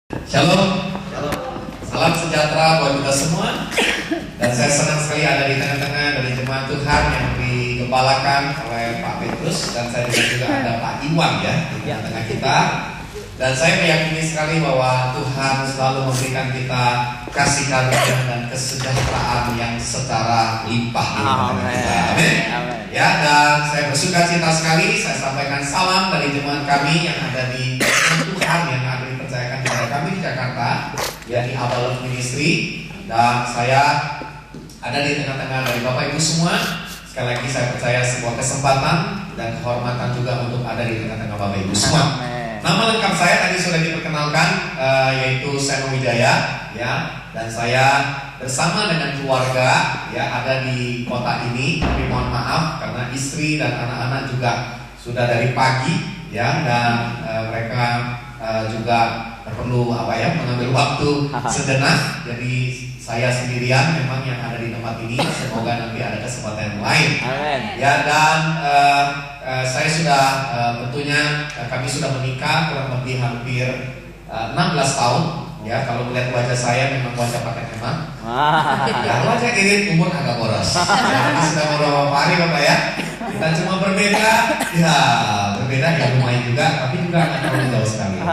Shalom, salam sejahtera buat kita semua. Dan saya senang sekali ada di tengah-tengah dari jemaat Tuhan yang digembalakan oleh Pak Petrus. Dan saya juga ada Pak Iwan ya di tengah-tengah kita. Dan saya meyakini sekali bahwa Tuhan selalu memberikan kita kasih karunia dan kesejahteraan yang secara limpah di tengah-tengah kita. Amin. Ya, dan saya bersuka cita sekali. Saya sampaikan salam dari jemaat kami yang ada di Tuhan yang ada dipercayakan kepada kami di Jakarta, yakni Abba Love Ministry. Dan saya ada di tengah-tengah dari Bapak Ibu semua. Sekali lagi saya percaya sebuah kesempatan dan kehormatan juga untuk ada di tengah-tengah Bapak Ibu semua. Nama lengkap saya tadi sudah diperkenalkan, yaitu Seno Wijaya, ya. Dan saya bersama dengan keluarga ya ada di kota ini. Tapi mohon maaf karena istri dan anak-anak juga sudah dari pagi ya, dan mereka juga perlu mengambil waktu sejenak. Jadi saya sendirian memang yang ada di tempat ini. Semoga nanti ada kesempatan yang lain. Amen. Ya, dan saya sudah tentunya kami sudah menikah kurang lebih hampir 16 tahun. Ya, kalau melihat wajah saya memang wajah pakai hemat. Ya, wajah irit, umur agak boros. Ya, ini sudah beberapa hari Bapak ya. Kita cuma berbeda ya lumayan juga, tapi juga nggak terlalu jauh sekali. Ya.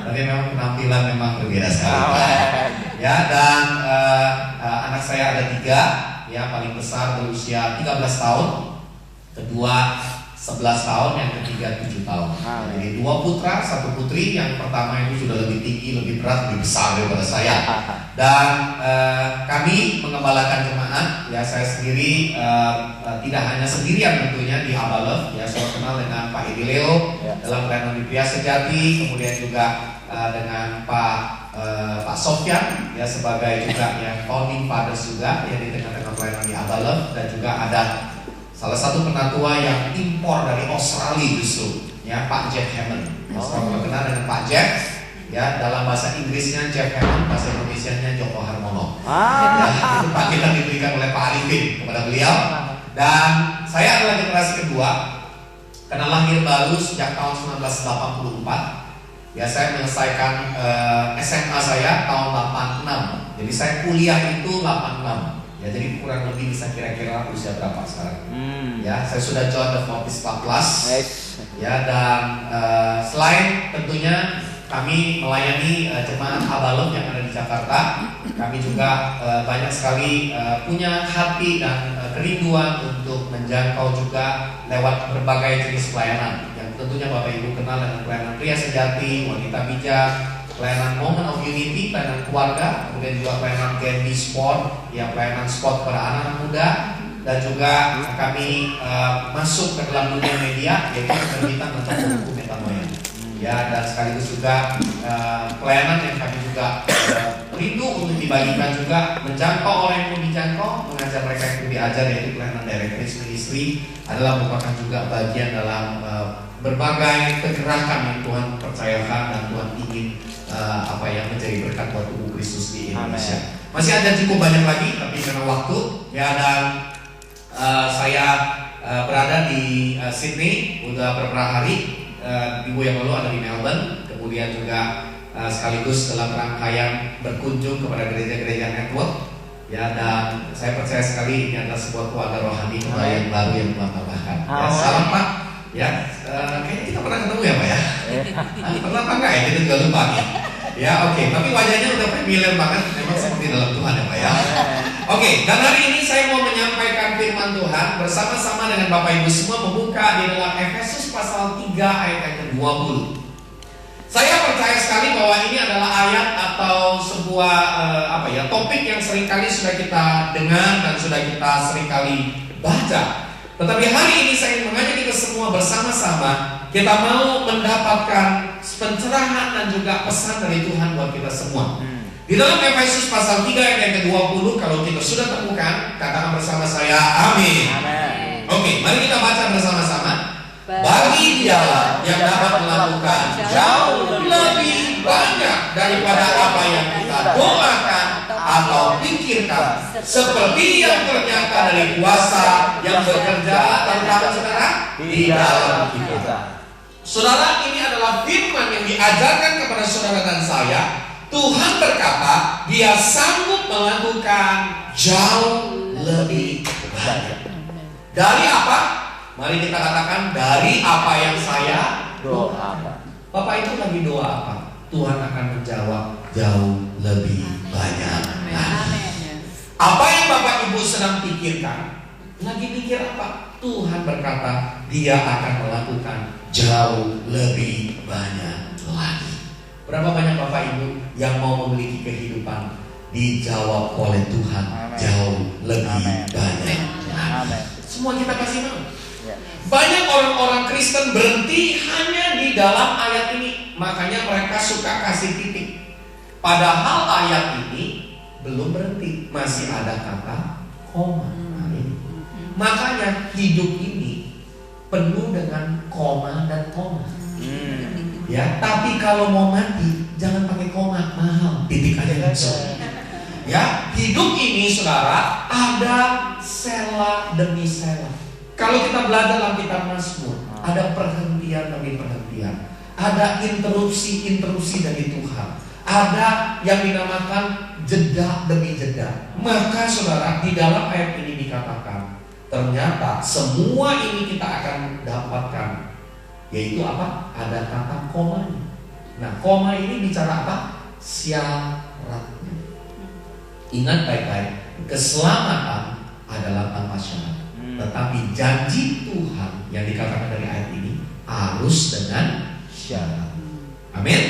Tapi memang penampilan memang berbeda sekali. Ya, dan anak saya ada 3, ya paling besar berusia 13 tahun, kedua 11 tahun, yang ketiga 7 tahun. Jadi 2 putra, 1 putri. Yang pertama itu sudah lebih tinggi, lebih berat, lebih besar daripada saya. Dan kami mengembalakan jemaat. Ya, saya sendiri tidak hanya sendirian tentunya di Abba Love. Ya, saya kenal dengan Pak Idileo dalam pelayanan di Pria Sejati, kemudian juga dengan Pak Sofyan ya sebagai juga yang founding fathers juga ya di tengah-tengah pelayanan di Abba Love, dan juga ada salah satu penatua yang impor dari Australia justru, ya Pak Jeff Hammond. Selalu kenal dengan Pak Jeff, ya dalam bahasa Inggrisnya Jeff Hammond, bahasa Indonesianya Joko Harmono. Ya, itu panggilan diberikan oleh Pak Arifin kepada beliau. Dan saya adalah generasi kedua, karena lahir baru sejak tahun 1984. Ya, saya menyelesaikan SMA saya tahun 86. Jadi saya kuliah itu 86. Ya, jadi kurang lebih bisa kira-kira usia berapa sekarang? Ya, saya sudah join the Fortis Plus. Ya, dan selain tentunya kami melayani jemaat Abba Love yang ada di Jakarta, kami juga banyak sekali punya hati dan kerinduan untuk menjangkau juga lewat berbagai jenis pelayanan. Yang tentunya Bapak Ibu kenal dengan pelayanan Pria Sejati, Wanita Bijak, pelayanan Moment of Unity, pelayanan keluarga, kemudian juga pelayanan Gendy Sport, ya pelayanan sport pada anak-anak muda, dan juga kami masuk ke dalam dunia media, yaitu penerbitan tentang buku metanoia. Ya, dan sekaligus juga pelayanan yang kami juga rindu untuk dibagikan juga, menjangkau orang yang mau dijangkau, mengajar mereka yang mau diajar, yaitu pelayanan Direct Reach Ministry adalah merupakan juga bagian dalam berbagai kegerakan yang Tuhan percayakan dan Tuhan ingin yang menjadi berkat buat tubuh Kristus di Indonesia. Amen. Masih ada cukup banyak lagi, tapi karena waktu ya, dan saya berada di Sydney udah beberapa hari. Minggu yang lalu ada di Melbourne, kemudian juga sekaligus dalam rangkaian berkunjung kepada gereja-gereja network. Ya, dan saya percaya sekali ini adalah sebuah keluarga rohani yang baru yang Tuhan tambahkan. Ya, salam Pak. Ya, kayaknya kita pernah ketemu ya Pak ya. Pernah apa enggak ya? Kita juga lupa nih. Ya, oke. Tapi wajahnya udah familiar banget. Memang seperti dalam Tuhan ya Pak ya. Oke, dan hari ini saya mau menyampaikan firman Tuhan bersama-sama dengan Bapak Ibu semua, membuka di dalam Efesus pasal 3 ayat yang ke-20. Saya percaya sekali bahwa ini adalah ayat atau sebuah topik yang seringkali sudah kita dengar dan sudah kita seringkali baca. Tetapi hari ini saya ingin mengajak kita semua bersama-sama, kita mau mendapatkan pencerahan dan juga pesan dari Tuhan buat kita semua. Di dalam Efesus pasal 3 ayat yang ke-20, kalau kita sudah temukan, katakan bersama saya, amin. Oke, mari kita baca bersama-sama. Bagi Dialah yang dapat melakukan jauh lebih banyak daripada apa yang kita doakan atau pikirkan, seperti yang ternyata dari kuasa yang bekerja tentang saudara di dalam kita. Saudara, ini adalah firman yang diajarkan kepada saudara dan saya Tuhan berkata dia sanggup melakukan jauh lebih banyak. Dari apa? Mari kita katakan, dari apa yang saya doakan. Bapak itu lagi doa apa? Tuhan akan menjawab jauh lebih banyak. Apa yang Bapak Ibu sedang pikirkan? Lagi mikir apa? Tuhan berkata dia akan melakukan jauh lebih banyak lagi. Berapa banyak Bapak Ibu yang mau memiliki kehidupan dijawab oleh Tuhan jauh lebih banyak lagi? Semua kita pasti mau. Banyak orang-orang Kristen berhenti hanya di dalam ayat ini. Makanya mereka suka kasih titik. Padahal ayat ini belum berhenti, masih ada kata koma. Makanya hidup ini penuh dengan koma dan koma. Ya, tapi kalau mau mati jangan pakai koma, mahal. Titik aja langsung. Ya, hidup ini saudara ada sela demi sela. Kalau kita belajar dalam kitab Mazmur, ada perhentian demi perhentian, ada interupsi dari Tuhan, ada yang dinamakan jeda demi jeda. Maka saudara, di dalam ayat ini dikatakan, ternyata semua ini kita akan dapatkan, yaitu apa? Ada kata komanya. Nah, koma ini bicara apa? Syaratnya. Ingat baik-baik, keselamatan adalah tanpa syarat. Tetapi janji Tuhan yang dikatakan dari ayat ini harus dengan syarat. Amin.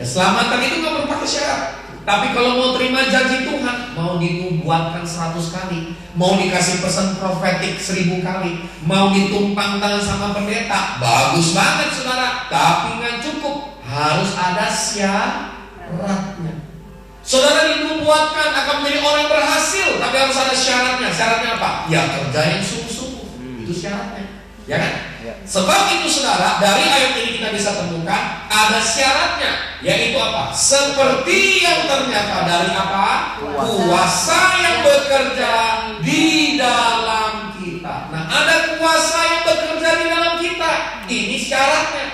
Keselamatan itu gak perlu pakai syarat. Tapi kalau mau terima janji Tuhan, mau dinubuatkan 100 kali, mau dikasih pesan profetik 1000 kali, mau ditumpang tangan sama pendeta, bagus banget saudara. Tapi gak cukup, harus ada syaratnya. Saudara dinubuatkan akan menjadi orang berhasil, tapi harus ada syaratnya. Syaratnya apa? Ya kerja yang sungguh-sungguh. Itu syaratnya, ya kan? Ya. Sebab itu saudara, dari ayat ini kita bisa temukan ada syaratnya, yaitu apa? Seperti yang ternyata dari apa? Kuasa yang bekerja di dalam kita. Nah, ada kuasa yang bekerja di dalam kita. Ini syaratnya.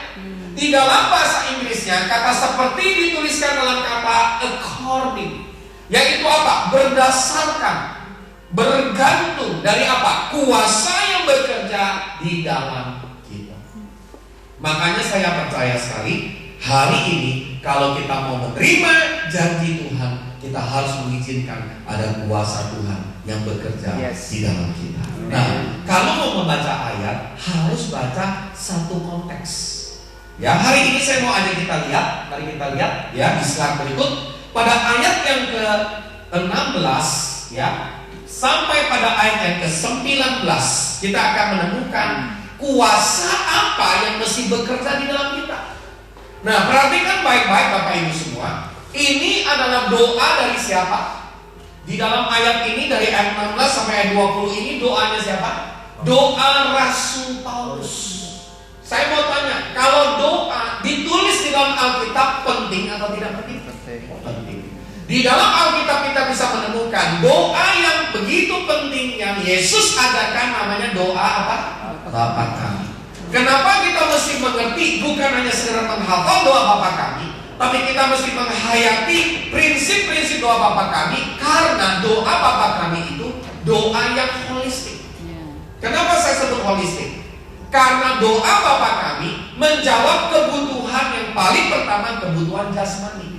Di dalam bahasa Inggrisnya kata seperti dituliskan dalam kata according, yaitu apa? Berdasarkan, bergantung dari apa? Kuasa yang bekerja di dalam kita. Makanya saya percaya sekali hari ini kalau kita mau menerima janji Tuhan, kita harus mengizinkan ada kuasa Tuhan yang bekerja di dalam kita. Nah, kalau mau membaca ayat harus baca satu konteks. Ya, hari ini saya mau ajak kita lihat, mari kita lihat ya di slide berikut. Pada ayat yang ke-16 ya, sampai pada ayat yang ke-19 kita akan menemukan kuasa apa yang mesti bekerja di dalam kita. Nah, perhatikan baik-baik Bapak Ibu semua. Ini adalah doa dari siapa? Di dalam ayat ini dari ayat 16 sampai ayat 20 ini doanya siapa? Doa Rasul Paulus. Saya mau tanya, kalau doa ditulis di dalam Alkitab penting atau tidak penting? Penting. Di dalam Alkitab kita bisa menemukan doa yang begitu penting yang Yesus ajarkan, namanya doa apa? Bapa kami. Kenapa kita mesti mengerti bukan hanya sekedar menghafal doa Bapa kami, tapi kita mesti menghayati prinsip-prinsip doa Bapa kami, karena doa Bapa kami itu doa yang holistik. Kenapa saya sebut holistik? Karena doa Bapa kami menjawab kebutuhan yang paling pertama, kebutuhan jasmani.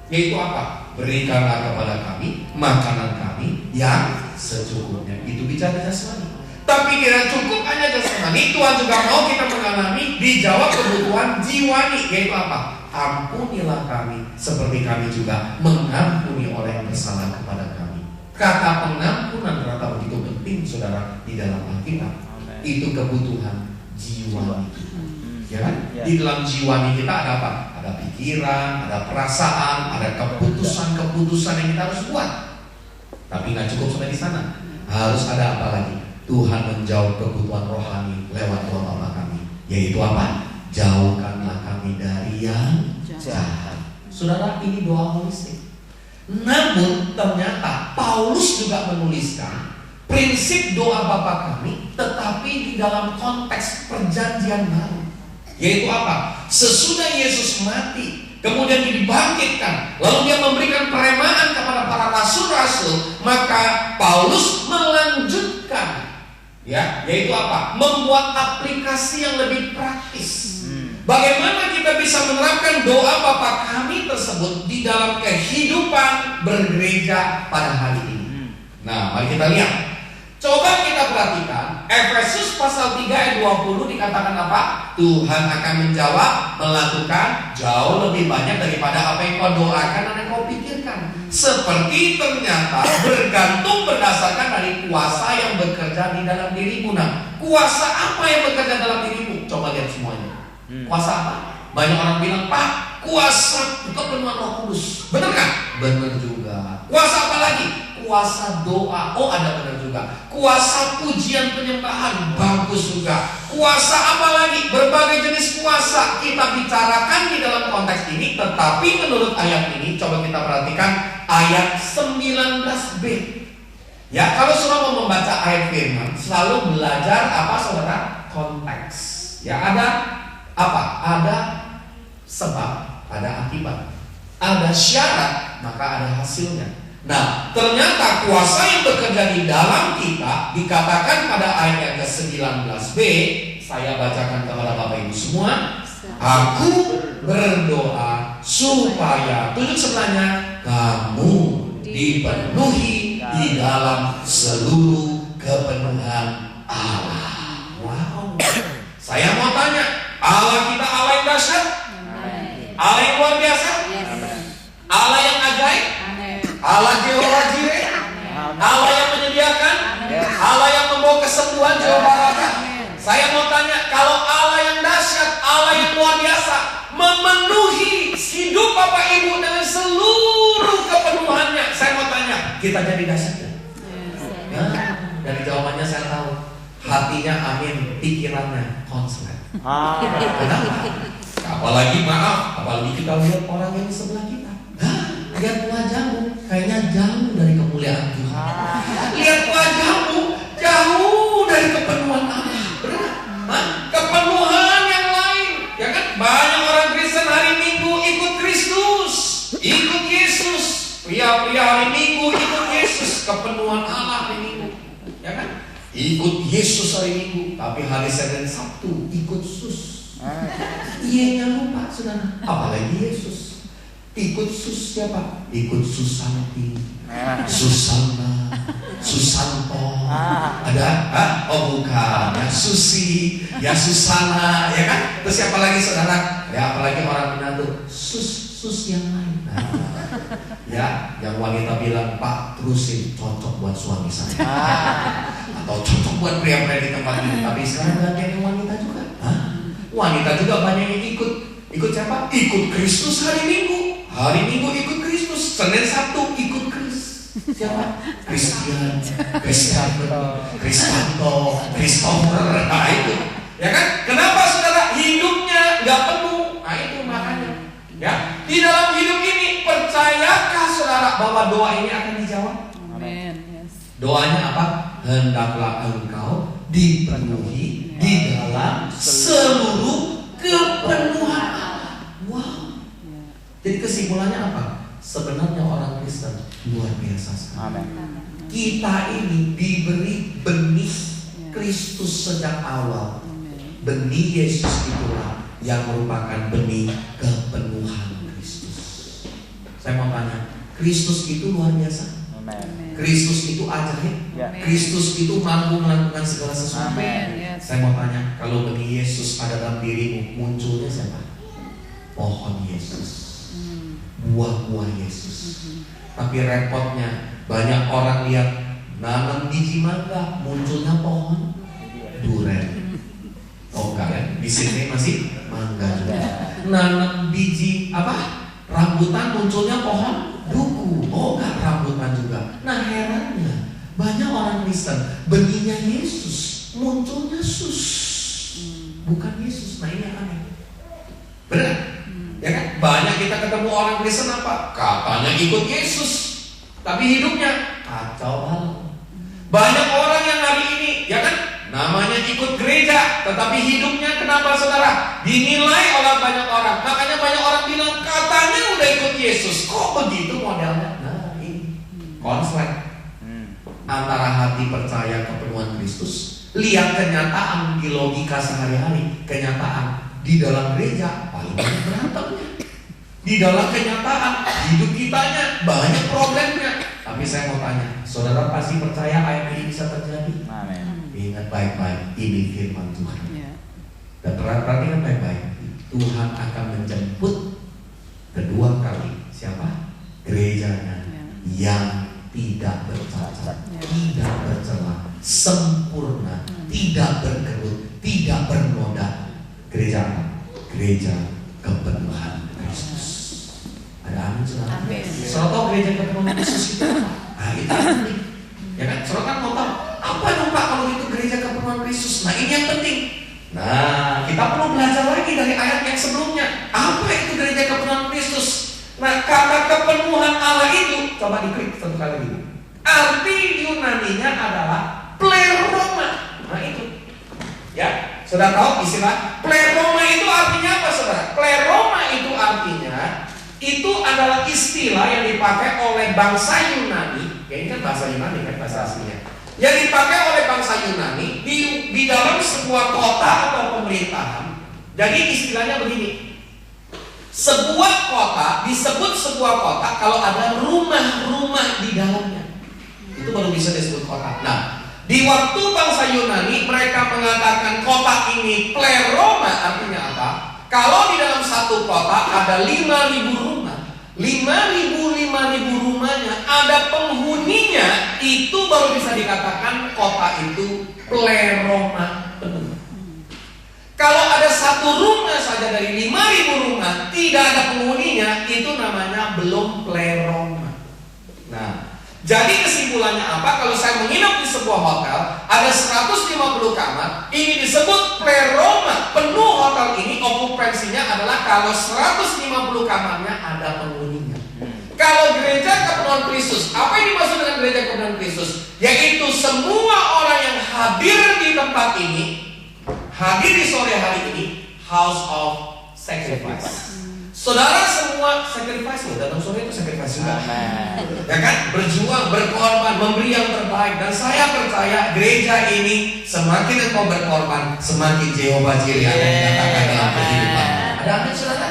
Yaitu apa? Berikanlah kepada kami makanan kami yang secukupnya. Itu bicara jasmani. Tapi kira cukup hanya jasmani, Tuhan juga mau kita mengalami dijawab kebutuhan jiwani. Yaitu apa? Ampunilah kami seperti kami juga mengampuni orang yang bersalah kepada kami. Kata pengampunan ternyata begitu penting saudara di dalam Alkitab. Itu kebutuhan jiwa, ya kan? Di dalam jiwa kita ada apa? Ada pikiran, ada perasaan, ada keputusan-keputusan yang kita harus buat. Tapi nggak cukup sampai di sana. Harus ada apa lagi? Tuhan menjawab kebutuhan rohani lewat doa Bapa kami, yaitu apa? Jauhkanlah kami dari yang jahat. Saudara, ini doa holistik. Namun ternyata Paulus juga menuliskan prinsip doa Bapa kami, tetapi di dalam konteks perjanjian baru. Yaitu apa? Sesudah Yesus mati, kemudian dibangkitkan, lalu dia memberikan peremaan kepada para rasul-rasul, maka Paulus melanjutkan, ya, yaitu apa? Membuat aplikasi yang lebih praktis. Bagaimana kita bisa menerapkan doa Bapa Kami tersebut di dalam kehidupan bergereja pada hari ini? Nah, mari kita lihat. Coba kita perhatikan Efesus pasal 3 ayat 20 dikatakan apa? Tuhan akan menjawab, melakukan jauh lebih banyak daripada apa yang kau doakan dan yang kau pikirkan. Seperti ternyata bergantung berdasarkan dari kuasa yang bekerja di dalam dirimu. Nah, kuasa apa yang bekerja dalam dirimu? Coba lihat semuanya. Kuasa apa? Banyak orang bilang, Pak, kuasa kepenuhan Roh Kudus. Benar kan? Benar juga. Kuasa apa lagi? Kuasa doa. Oh, ada benar juga. Kuasa pujian penyembahan. Bagus juga. Kuasa apa lagi? Berbagai jenis kuasa kita bicarakan di dalam konteks ini. Tetapi menurut ayat ini, coba kita perhatikan ayat 19b. Ya, kalau saudara mau membaca ayat firman, selalu belajar apa saudara? Konteks. Ya, ada apa? Ada sebab, ada akibat. Ada syarat, maka ada hasilnya. Nah, ternyata kuasa yang bekerja di dalam kita dikatakan pada ayat yang ke-19b. Saya bacakan kepada Bapak Ibu semua. Aku berdoa supaya, tunjuk sebelahnya, kamu dipenuhi di dalam seluruh kepenuhan Allah. Wow. Saya mau tanya, Allah kita Allah yang dahsyat, Allah yang luar biasa, Allah yang ajaib, Allah Jehovah Jireh, Allah yang menyediakan, Allah yang membawa kesembuhan, Jehovah Rafa. Saya mau tanya, kalau Allah yang dahsyat, Allah yang luar biasa memenuhi hidup Bapak Ibu dengan seluruh kepenuhannya, saya mau tanya, kita jadi dahsyat ya? Dari jawabannya saya tahu, hatinya amin, pikirannya konslet. Kenapa? Apalagi maaf, apalagi kita lihat orang yang di sebelah kita. Lihat wajahmu, kayaknya jauh dari kemuliaan Tuhan. Lihat wajahmu, jauh dari kepenuhan Allah. Benar? Kepenuhan yang lain. Ya kan? Banyak orang Kristen hari Minggu ikut Kristus, ikut Yesus. Pria-pria hari Minggu ikut Yesus, kepenuhan Allah hari Minggu. Ya kan? Ikut Yesus hari Minggu, tapi hari Senin Sabtu ikut sus. Iya lupa saudara. Apalagi Yesus. Ikut sus siapa? Ikut Susanti, Susana, Susanto. Ada? Oh bukan, ya Susi, ya Susana, ya kan? Terus siapa lagi saudara? Ya apalagi orang Manado, sus yang lain. Nah, ya, yang wanita bilang, Pak terusin, cocok buat suami saya. Atau cocok buat pria-pria di tempat ini. Tapi sekarang banyak yang wanita juga. Wanita juga banyak yang ikut. Ikut siapa? Ikut Kristus hari Minggu. Hari Minggu ikut Kristus, Senin Sabtu ikut Kris. Siapa? Christian, Kristanto, Christopher. Nah itu, ya kan? Kenapa saudara hidupnya nggak penuh? Nah itu makanya. Ya, di dalam hidup ini percayakah saudara bahwa doa ini akan dijawab? Amin. Doanya apa? Hendaklah engkau dipenuhi di dalam seluruh kepenuhan Allah. Wow. Jadi kesimpulannya apa? Sebenarnya orang Kristen luar biasa sekali. Kita ini diberi benih Kristus sejak awal. Benih Yesus itulah yang merupakan benih kepenuhan Kristus. Saya mau tanya, Kristus itu luar biasa? Kristus itu ajaib? Kristus itu mampu melakukan segala sesuatu? Saya mau tanya, kalau benih Yesus ada dalam dirimu, munculnya siapa? Pohon Yesus, buah-buah Yesus. Tapi repotnya banyak orang lihat nanam biji mangga, munculnya pohon duren. Oh enggak ya, di sini masih mangga juga. Nanam biji apa? Rambutan, munculnya pohon duku. Oh enggak, rambutan juga. Nah herannya banyak orang Kristen benihnya Yesus, munculnya sus, bukan Yesus. Nah ini aneh. Benar? Ya kan? Banyak kita ketemu orang Kristen apa? Katanya ikut Yesus, tapi hidupnya kacau banget. Banyak orang yang hari ini, ya kan? namanya ikut gereja, tetapi hidupnya kenapa saudara? Dinilai oleh banyak orang. Makanya banyak orang bilang, katanya udah ikut Yesus, kok begitu modelnya? Nah ini konslet antara hati percaya kepenuhan Kristus, lihat kenyataan di logika sehari-hari, kenyataan di dalam gereja paling banyak berantemnya. Di dalam kenyataan hidup kitanya banyak problemnya. Tapi saya mau tanya, saudara pasti percaya ayat ini bisa terjadi? Amin. Ingat baik-baik, ini firman Tuhan. Dan perhatikan baik-baik, Tuhan akan menjemput kedua kali siapa? Gerejanya yang tidak bercacat, tidak bercela, sempurna, tidak berkerut, tidak bernoda. Gereja apa? Gereja kepenuhan Kristus. Ada amin saudara? Saudara tahu gereja kepenuhan Kristus itu apa? Nah itu penting. Ya kan? Saudara kan mau tahu apa dong Pak kalau itu gereja kepenuhan Kristus? Nah ini yang penting. Nah kita perlu belajar lagi dari ayat yang sebelumnya. Apa itu gereja kepenuhan Kristus? Nah kata kepenuhan Allah itu, coba diklik satu kali dulu. Arti Yunaninya adalah pleroma. Nah itu, ya, sudah tahu istilah pleroma itu artinya apa, saudara? Pleroma itu artinya itu adalah istilah yang dipakai oleh bangsa Yunani. Ya ini kan bahasa Yunani kan bahasa aslinya. Yang dipakai oleh bangsa Yunani di dalam sebuah kota atau pemerintahan. Jadi istilahnya begini. Sebuah kota disebut sebuah kota kalau ada rumah-rumah di dalamnya. Itu baru bisa disebut kota. Nah, di waktu bangsa Yunani mereka mengatakan kota ini pleroma, artinya apa? Kalau di dalam satu kota ada 5.000 rumah, 5.000 rumahnya ada penghuninya, itu baru bisa dikatakan kota itu pleroma penuh. Kalau ada satu rumah saja dari 5.000 rumah tidak ada penghuninya, itu namanya belum pleroma. Nah, jadi kesimpulannya apa? Kalau saya menginap di sebuah hotel, ada 150 kamar, ini disebut pleroma. Penuh hotel ini okupansinya adalah kalau 150 kamarnya ada penghuninya. Kalau gereja kepenuhan Kristus, apa yang dimaksud dengan gereja kepenuhan Kristus? Yaitu semua orang yang hadir di tempat ini, hadir di sore hari ini, house of sacrifice. Saudara semua sacrifice loh, datang sore itu sacrifice juga. Ya kan, berjuang, berkorban, memberi yang terbaik. Dan saya percaya gereja ini semakin engkau berkorban, semakin Jehovah Jireh akan dinyatakan dalam kehidupan. Ada amin saudara?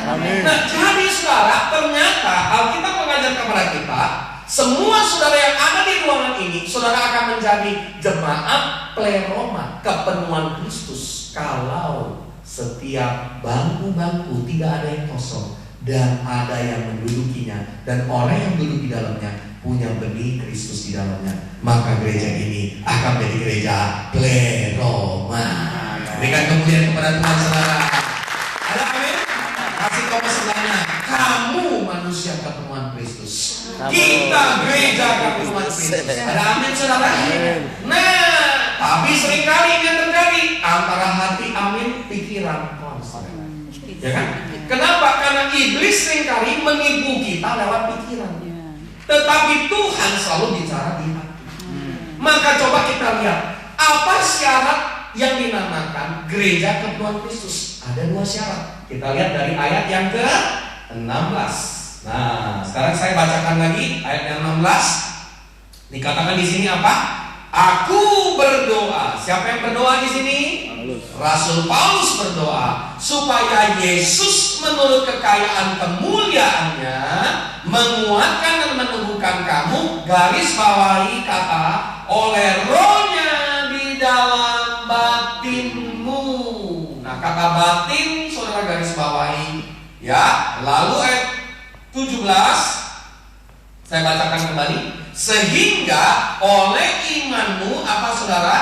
Nah, jadi saudara, ternyata Alkitab mengajar kepada kita, semua saudara yang ada di ruangan ini, saudara akan menjadi jemaat pleroma, kepenuhan Kristus. Kalau setiap bangku-bangku tidak ada yang kosong dan ada yang mendudukinya, dan orang yang duduk di dalamnya punya benih Kristus di dalamnya, maka gereja ini akan menjadi gereja pleroma. Berikan kemuliaan kepada Tuhan saudara. Ada amin? Kasih kamu sebelahnya, kamu manusia kepenuhan Kristus, kita gereja kepenuhan Kristus. Ada amin saudara? Nah, tapi seringkali ini yang terjadi antara hati amin, pikiran konsep. Ya kan? Kenapa? Karena iblis seringkali menipu kita lewat pikiran. Tetapi Tuhan selalu bicara di hati. Maka coba kita lihat, apa syarat yang dinamakan gereja kepenuhan Kristus? Ada 2 syarat. Kita lihat dari ayat yang ke-16. Nah, sekarang saya bacakan lagi ayat yang 16. Dikatakan di sini apa? Aku berdoa. Siapa yang berdoa di sini? Rasul Paulus berdoa supaya Yesus menurut kekayaan kemuliaannya menguatkan dan menumbuhkan kamu, garis bawahi kata, oleh Roh-Nya di dalam batinmu. Nah, kata batin saudara garis bawahi ya. Lalu ayat 17 saya bacakan kembali. Sehingga oleh imanmu apa saudara?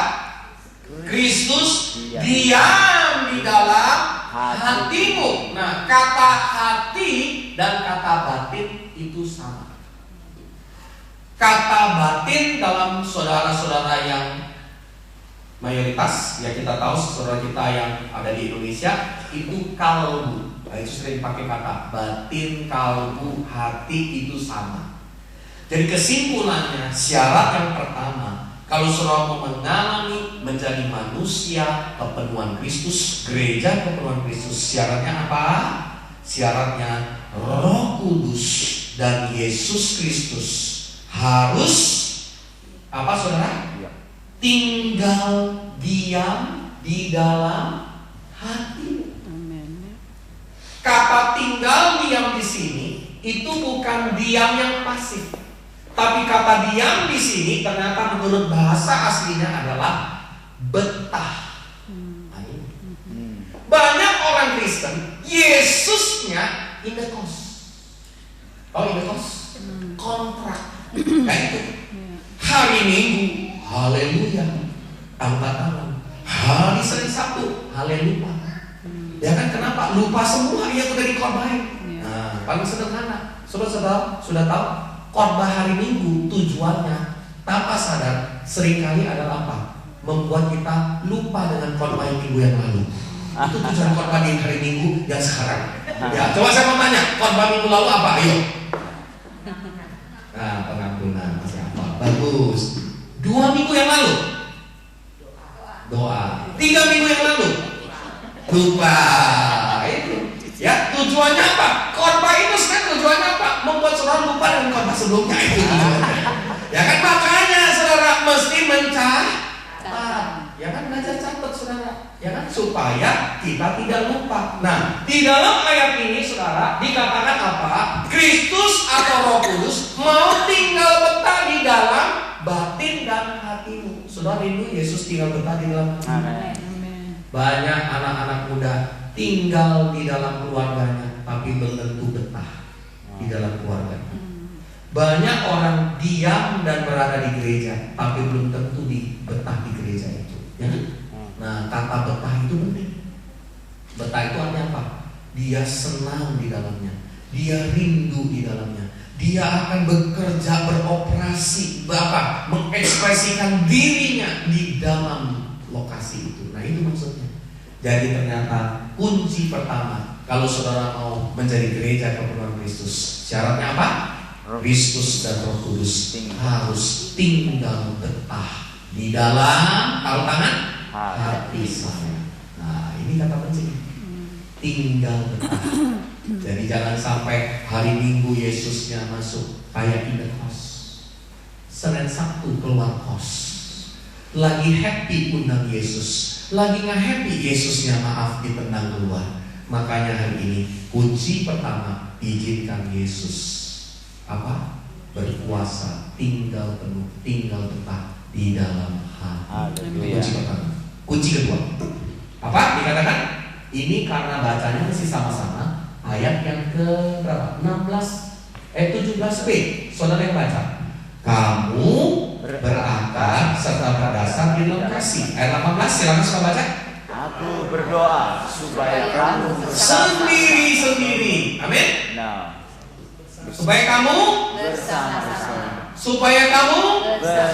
Kristus diam di dalam hatimu. Nah, kata hati dan kata batin itu sama. Kata batin dalam saudara-saudara yang mayoritas, ya kita tahu saudara kita yang ada di Indonesia itu kalbu. Nah, itu sering pakai kata batin, kalbu, hati itu sama. Jadi kesimpulannya, syarat yang pertama Kalau saudara mau mengalami menjadi manusia kepenuhan Kristus, gereja kepenuhan Kristus, syaratnya apa? Syaratnya Roh Kudus dan Yesus Kristus harus apa saudara? Tinggal diam di dalam hati. Kata tinggal diam di sini itu bukan diam yang pasif, tapi kata diam di sini ternyata menurut bahasa aslinya adalah betah. Banyak orang Kristen Yesusnya indekos. Oh indekos? Kontrak. Kayak itu. Hari Minggu, haleluya, angkat tangan. Hari Senin Sabtu, haleluya. Ya kan kenapa? Lupa semua ya sudah dikorbanin. Nah, paling sederhana. Saudara sudah tahu khotbah hari Minggu tujuannya tanpa sadar seringkali adalah apa? Membuat kita lupa dengan khotbah minggu yang lalu. Itu tujuan khotbah di hari Minggu yang sekarang. Ya, coba saya mau tanya, khotbah minggu lalu apa? Ayo. Nah, pengampunan masih apa? Bagus. 2 minggu yang lalu doa. 3 minggu yang lalu lupa. Itu ya tujuannya apa? Khotbah itu sebenarnya tujuannya apa? Membuat saudara lupa dengan khotbah sebelumnya. Itu tujuannya. Ya kan makanya saudara mesti mencatat. Ya kan belajar catat saudara. Ya kan supaya kita tidak lupa. Nah di dalam ayat ini saudara dikatakan apa? Kristus atau Roh Kudus mau tinggal betah di dalam batin dan hatimu. Saudara rindu Yesus tinggal betah di dalam hatimu. Banyak anak-anak muda tinggal di dalam keluarganya tapi belum tentu betah di dalam keluarganya. Banyak orang diam dan berada di gereja tapi belum tentu betah di gereja itu. Ya? Nah kata betah itu penting. Betah itu artinya apa? Dia senang di dalamnya, dia rindu di dalamnya, dia akan bekerja beroperasi, bahkan mengekspresikan dirinya di dalam lokasi itu. Nah itu maksudnya. Jadi ternyata kunci pertama kalau saudara mau menjadi gereja kepenuhan Kristus, syaratnya apa? Kristus dan Roh Kudus harus tinggal betah di dalam taruh tangan hati saya. Nah ini kata kunci, tinggal betah. Jadi jangan sampai hari Minggu Yesusnya masuk kayak indekos, Senin Sabtu keluar kos, lagi happy undang Yesus, lagi nggak happy Yesusnya maaf ditendang keluar. Makanya hari ini kunci pertama, izinkan Yesus apa? Berkuasa, tinggal penuh, tinggal betah di dalam hati. Kunci pertama. Kunci kedua apa? Dikatakan ini karena bacanya masih sama-sama ayat yang ke berapa? 17b. Saudara yang baca. Kamu berakar serta berdasar di dalam kasih. Ayat 18 silakan saudara baca. Aku berdoa supaya kamu sendiri-sendiri. Amin. Nah, supaya kamu bersama-sama. Supaya kamu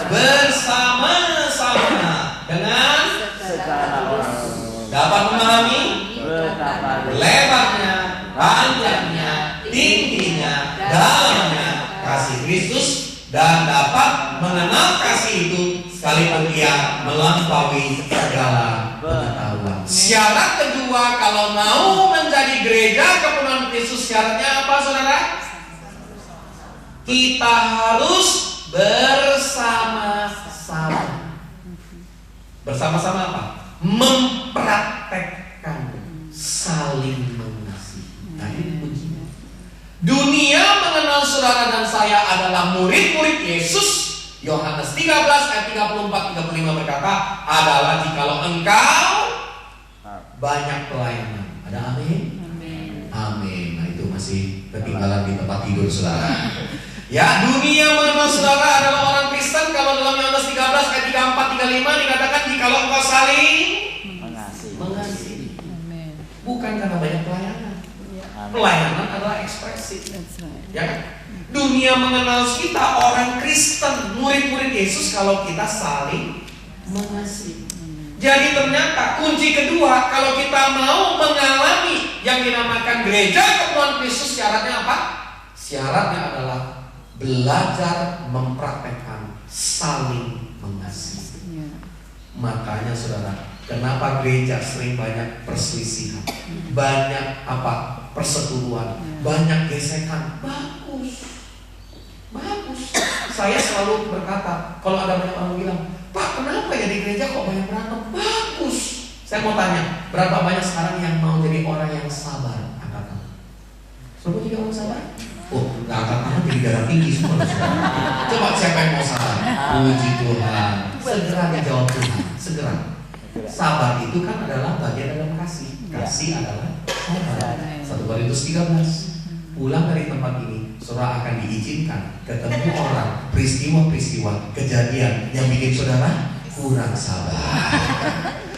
bersama-sama dengan Segala orang dapat memahami betapa lebarnya, panjangnya, tingginya, dalamnya kasih Kristus dan dapat mengenal kasih itu sekalipun ia melampaui segala pengetahuan. Syarat kedua kalau mau menjadi gereja kepenuhan Kristus, syaratnya apa saudara? Kita harus bersama-sama. Bersama-sama apa? Mempraktekkan saling mengasihi. Nah ini kuncinya. Dunia mengenal saudara dan saya adalah murid-murid Yesus. Yohanes 13 ayat 34-35 berkata adalah jikalau engkau banyak pelayanan. Ada amin? Amin. Nah itu masih ketinggalan di tempat tidur saudara. Ya, dunia mengenal saudara adalah orang Kristen. Kalau dalam Yohanes 13 ayat 34-35 dikatakan jikalau engkau saling mengasihi. Bukan karena banyak pelayanan. Pelayanan adalah ekspresi. Ya kan? Dunia mengenal kita orang Kristen, murid-murid Yesus kalau kita saling mengasihi. Jadi ternyata kunci kedua kalau kita mau mengalami yang dinamakan gereja kepenuhan Kristus, syaratnya apa? Syaratnya adalah belajar mempraktekkan saling mengasihi. Makanya saudara, kenapa gereja sering banyak perselisihan, banyak perseteruan, banyak gesekan. Bagus. Saya selalu berkata, kalau ada banyak orang bilang, Pak, kenapa ya di gereja kok banyak berantem? Bagus. Saya mau tanya, berapa banyak sekarang yang mau jadi orang yang sabar? Angkat tangan. Semua jadi orang sabar? Oh, nggak angkat tangan jadi darah tinggi semua. Coba siapa yang mau sabar? Puji Tuhan. Segera dijawab Tuhan. Segera. Sabar itu kan adalah bagian dalam kasih. Kasih adalah sabar. 1 Korintus 13. Pulang dari tempat ini, saudara akan diizinkan ketemu orang, peristiwa-peristiwa, kejadian yang bikin saudara kurang sabar.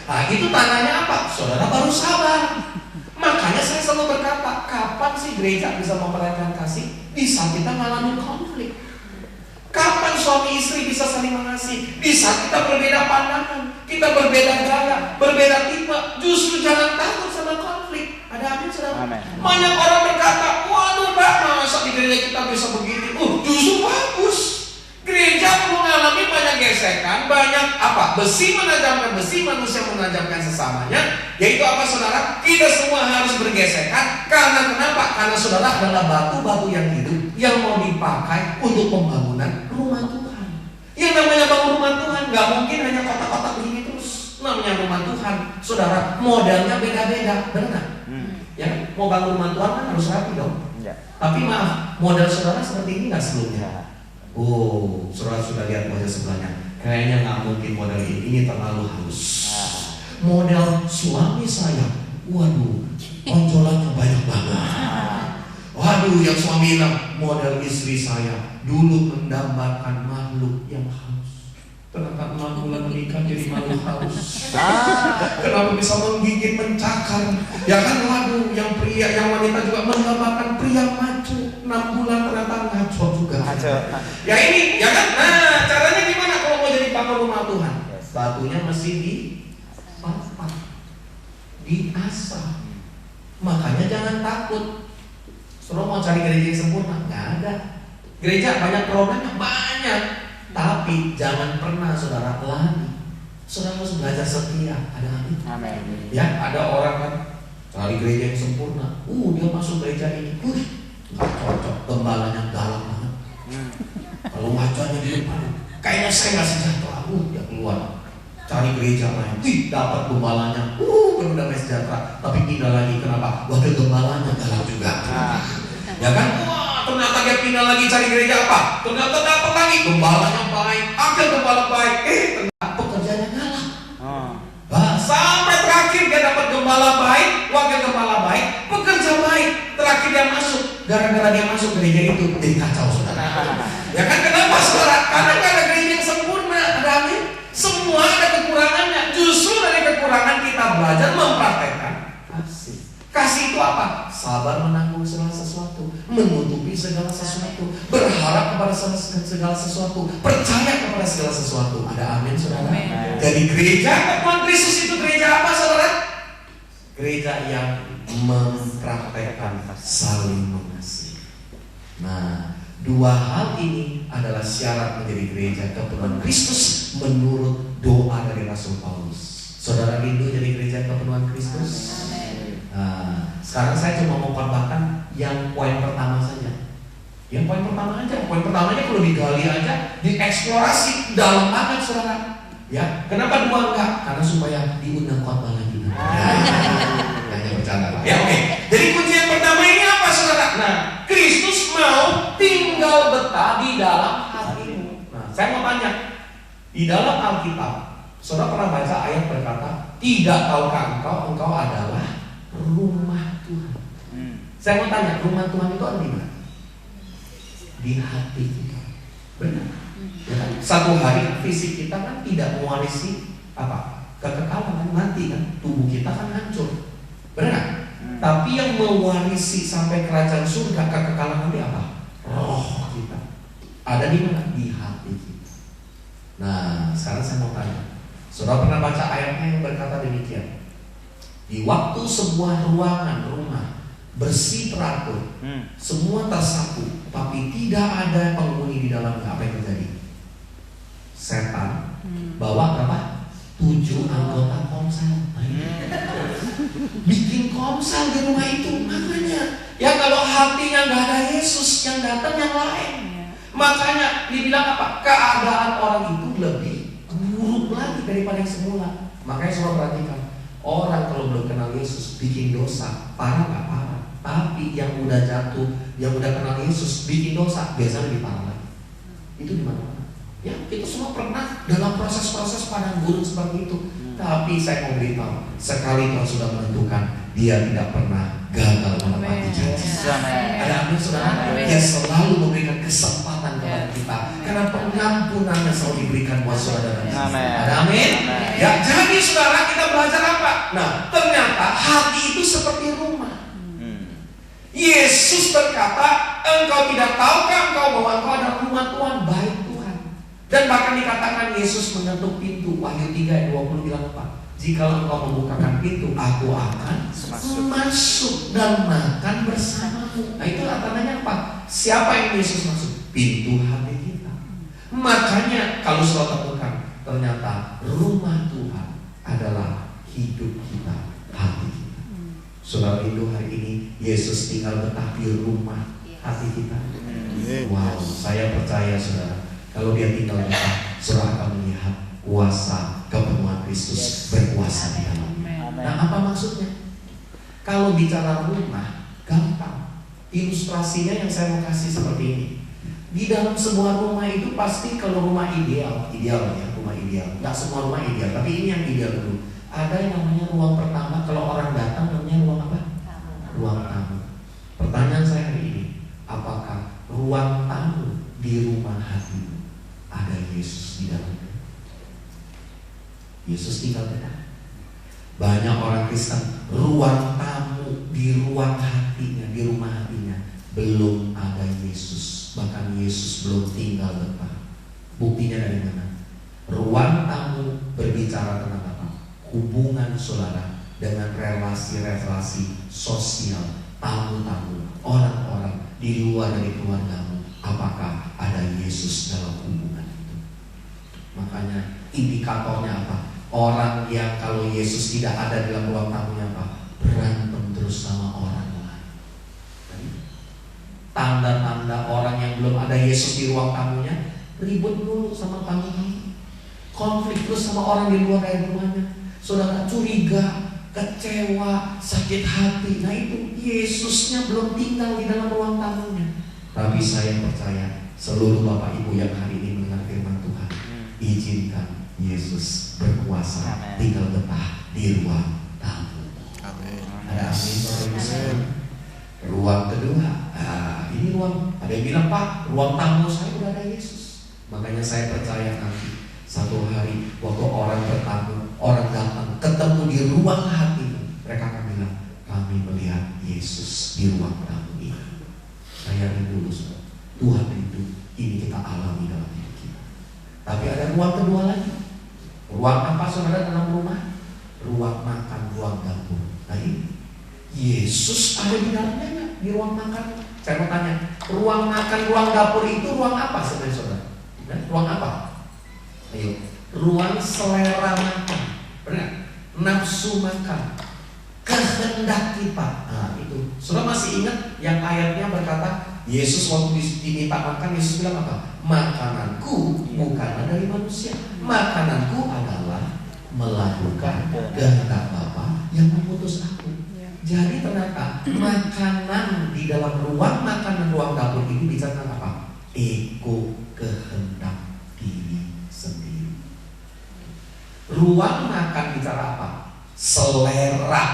Nah, itu tandanya apa? Saudara baru sabar. Makanya saya selalu berkata, kapan sih gereja bisa memperlihatkan kasih? Di saat kita mengalami konflik. Kapan suami istri bisa saling mengasihi? Di saat kita berbeda pandangan, kita berbeda gaya, berbeda tipe. Justru jangan takut sama konflik. Ada amin, saudara? Banyak orang berkata, waduh Pak, masa di gereja kita bisa begini? Justru bagus. Gereja mengalami banyak gesekan, banyak besi menajamkan besi, manusia menajamkan sesamanya. Yaitu apa saudara? Kita semua harus bergesekan. Karena kenapa? Karena saudara adalah batu-batu yang hidup yang mau dipakai untuk pembangunan rumah Tuhan. Yang namanya bangun rumah Tuhan gak mungkin hanya kotak-kotak begini terus. Namanya rumah Tuhan, saudara, modelnya beda-beda, benar? Ya, mau bangun rumah Tuhan kan harus rapi dong. Tapi maaf, model saudara seperti ini gak sebelumnya? Oh, saudara sudah lihat wajah sebelahnya. Kayaknya nggak mungkin model ini terlalu halus. Model suami saya, waduh, oncolannya banyak banget. Waduh, yang suami bilang model istri saya dulu mendambakan makhluk yang halus. Ternyata 6 bulan menikah jadi makhluk halus. Kenapa bisa menggigit, mencakar? Ya kan, waduh, yang pria, yang wanita juga mendambakan pria maco. 6 bulan ternyata ngaco juga. Ya ini, ya kan? Nah, caranya gimana kalau mau jadi bangun rumah Tuhan? Batunya mesti dipapak, diasah. Makanya jangan takut. Suruh mau cari gereja yang sempurna, nggak ada. Gereja banyak problemnya, banyak. Tapi jangan pernah saudara lari. Saudara harus belajar setia. Ada amin? Amin. Ya, ada orang kan cari gereja yang sempurna. Dia masuk gereja ini. Nggak cocok, gembalanya galak banget. Kalau wajahnya di depan, kayaknya saya nggak sejahtera. Dia keluar cari gereja lain. Dapat gembalanya, benar-benar sejahtera. Tapi pindah lagi, kenapa? Wakil gembalanya galak juga. Ya kan? Ternyata dia pindah lagi cari gereja apa? Ternyata dapat lagi gembalanya baik, wakil gembala baik. Ternyata pekerjaannya galak. Sampai terakhir dia dapat gembala baik, wakil gembala baik, pekerja baik. Terakhir dia masuk. Gara-gara dia masuk gereja itu jadi kacau, saudara. Ya kan, kenapa saudara? Karena gak ada gereja yang sempurna. Ada amin? Semua ada kekurangannya. Justru dari kekurangan kita belajar mempraktekkan kasih. Kasih itu apa? Sabar menanggung segala sesuatu, menutupi segala sesuatu, berharap kepada segala sesuatu, percaya kepada segala sesuatu. Ada amin, saudara? Jadi gereja Tuhan Kristus itu gereja apa, saudara? Gereja yang mempraktekkan saling mengasihi. Nah, 2 hal ini adalah syarat menjadi gereja kepenuhan Kristus menurut doa dari Rasul Paulus. Saudara rindu jadi gereja kepenuhan Kristus? Nah, sekarang saya cuma mau tambahkan yang poin pertama saja. Yang poin pertama aja. Poin pertamanya kalau digali aja, dieksplorasi dalam banget, saudara. Ya, kenapa 2 enggak? Karena supaya diundang khotbah lagi. Hanya bercanda, Pak. Ya, oke. Jadi kunci yang pertama ini apa, saudara? Nah, Kristus mau tinggal betah di dalam hatimu. Nah, saya mau tanya, di dalam Alkitab, saudara pernah baca ayat berkata, tidak tahukah engkau adalah rumah Tuhan. Saya mau tanya, rumah Tuhan itu ada di mana? Di hati kita. Benar? Ya kan? Satu hari fisik kita kan tidak mewarisi kekekalan kan, mati kan, tubuh kita kan hancur. Benar? Tapi yang mewarisi sampai kerajaan surga, kekekalan nanti apa? Roh kita. Ada di mana? Di hati kita. Nah, sekarang saya mau tanya, saudara pernah baca ayatnya yang berkata demikian? Di waktu sebuah ruangan rumah bersih teratur, semua tersapu, tapi tidak ada penghuni di dalamnya. Apa yang terjadi? Setan bawa berapa? 7 anggota komsel. Bikin komsel di rumah itu. Makanya ya kalau hatinya nggak ada Yesus, yang datang yang lain. Makanya dibilang apa? Keadaan orang itu lebih buruk lagi daripada yang semula. Makanya semua perhatikan, orang kalau belum kenal Yesus bikin dosa, parah nggak parah. Tapi yang udah jatuh, yang udah kenal Yesus bikin dosa, biasanya lebih parah lagi. Itu di mana-mana. Ya, kita semua pernah dalam proses-proses padang gurun seperti itu. Tapi saya mau beritahu, sekali Tuhan sudah menentukan, Dia tidak pernah gagal menepati janji. Ada amin saudara? Dia selalu memberikan kesempatan kepada kita, karena pengampunannya selalu diberikan buat saudara. Ada amin? Ya, jadi saudara, kita belajar apa? Nah, ternyata hati itu seperti rumah. Yesus berkata, engkau tidak tahukah engkau bahwa engkau adalah rumah Tuhan, baik Tuhan. Dan bahkan dikatakan Yesus mengetuk pintu. Wahyu 3 ayat 20 bilang apa? Jika engkau membukakan pintu, aku akan masuk dan makan bersamamu. Nah, itu tandanya apa? Siapa yang Yesus masuk? Pintu hati kita. Makanya kalau sudah temukan, ternyata rumah Tuhan adalah hidup kita, hati kita. Saudara rindu hari ini Yesus tinggal betah di rumah hati kita. Wow, saya percaya saudara, kalau Dia tinggal betah, saudara akan melihat kuasa kepenuhan Kristus berkuasa di dalamnya. Nah, apa maksudnya? Kalau bicara rumah, gampang. Ilustrasinya yang saya mau kasih seperti ini. Di dalam sebuah rumah itu pasti kalau rumah ideal ya, rumah ideal. Nggak semua rumah ideal, tapi ini yang ideal dulu. Ada yang namanya ruang pertama, kalau orang datang namanya ruang apa? Ruang tamu. Pertanyaan saya hari ini, apakah ruang tamu di rumah hatimu ada Yesus di dalamnya? Yesus tinggal di dalam. Banyak orang Kristen ruang tamu di ruang hatinya, di rumah hatinya belum ada Yesus, bahkan Yesus belum tinggal depan. Buktinya dari mana? Ruang tamu berbicara tentang apa? Hubungan saudara dengan relasi-relasi sosial, tamu-tamu, orang-orang di luar dari keluargamu. Apakah ada Yesus dalam hubungan itu? Makanya indikatornya apa? Orang yang kalau Yesus tidak ada dalam ruang tamunya apa? Berantem terus sama orang lain. Tanda-tanda orang yang belum ada Yesus di ruang tamunya, ribut dulu sama tamu-tamu, konflik terus sama orang di luar dari rumahnya. Saudara curiga, kecewa, sakit hati. Nah itu Yesusnya belum tinggal di dalam ruang tamunya. Tapi saya percaya seluruh Bapak Ibu yang hari ini mendengar firman Tuhan, izinkan Yesus berkuasa tinggal betah di ruang tamu. Amin. Ada amin. Ruang kedua, ini ruang. Ada yang bilang, Pak, ruang tamu saya udah ada Yesus. Makanya saya percaya nanti satu hari waktu orang bertamu, orang datang ketemu di ruang hati, mereka akan bilang, kami melihat Yesus di ruang tamu ini. Saya rindu Tuhan rindu ini kita alami dalam hidup kita. Tapi ada ruang kedua lagi. Ruang apa saudara dalam rumah? Ruang makan, ruang dapur. Nah ini Yesus ada di dalamnya nggak? Di ruang makan. Saya mau tanya, ruang makan, ruang dapur itu ruang apa sebenarnya saudara? Ruang apa? Ayo, ruang selera makan. Benar? Nafsu makan, kehendak kita. Nah itu. Saudara masih ingat yang ayatnya berkata, Yesus waktu diminta makan, Yesus bilang apa? Makananku bukanlah dari manusia, makananku adalah melakukan kehendak Bapa yang mengutus aku. Jadi ternyata makanan di dalam ruang makan dan ruang dapur ini bicara tentang apa? Ego, kehendak diri sendiri. Ruang makan bicara apa? Selera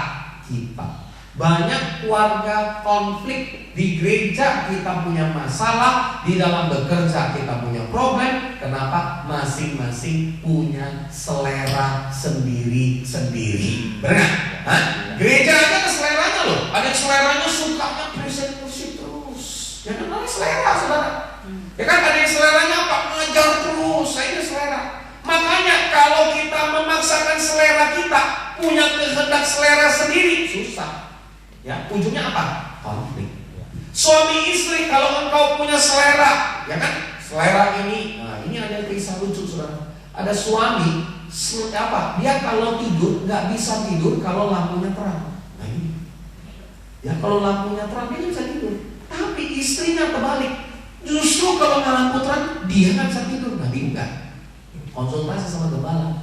kita. Banyak keluarga konflik, di gereja kita punya masalah, di dalam bekerja kita punya problem. Kenapa? Masing-masing punya selera sendiri-sendiri. Benar? Hah? Gereja aja ke seleranya loh. Ada yang seleranya sukanya present musik terus. Jangan namanya selera saudara. Ya kan ada yang seleranya apa? Ngajar terus. Nah ini selera. Makanya kalau kita memaksakan selera kita punya kehendak selera sendiri, susah. Ya, ujungnya apa? Konflik. Suami istri, kalau engkau punya selera, ya kan? Selera ini, nah ini ada kisah lucu saudara. Ada suami, dia kalau tidur nggak bisa tidur kalau lampunya terang. Nah ini, ya kalau lampunya terang dia bisa tidur. Tapi istrinya terbalik, justru kalau nggak lampu terang dia nggak bisa tidur. Nah bingung kan? Konsultasi sama gembala.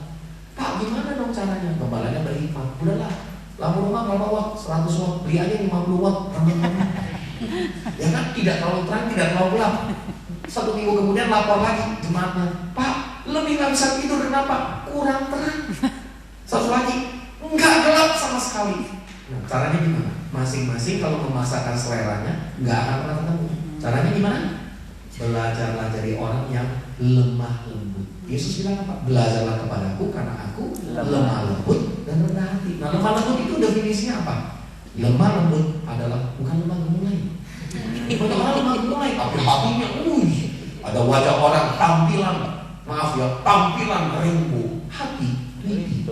Pak, gimana dong caranya? Gembalanya berhikmat. Udahlah, lampu rumah berapa watt? 100 watt. Beli aja 50 watt. Ya kan, tidak terlalu terang, tidak terlalu gelap. 1 minggu kemudian lapor lagi jemaatnya, Pak, lebih nggak bisa tidur, kenapa? Kurang terang. Satu lagi, nggak gelap sama sekali. Nah, caranya gimana? Masing-masing kalau memasakkan seleranya nggak akan pernah ketemu. Caranya gimana? Belajarlah dari orang yang lemah lembut. Yesus bilang apa? Belajarlah kepadaku karena aku lemah lembut dan rendah hati. Nah, lemah lembut itu definisinya apa? Lemah lembut adalah bukan lemah gemulai. Banyak orang lemah gemulai, tapi hatinya, ada wajah orang tampilan, maaf ya, tampilan rainbow, hati baby.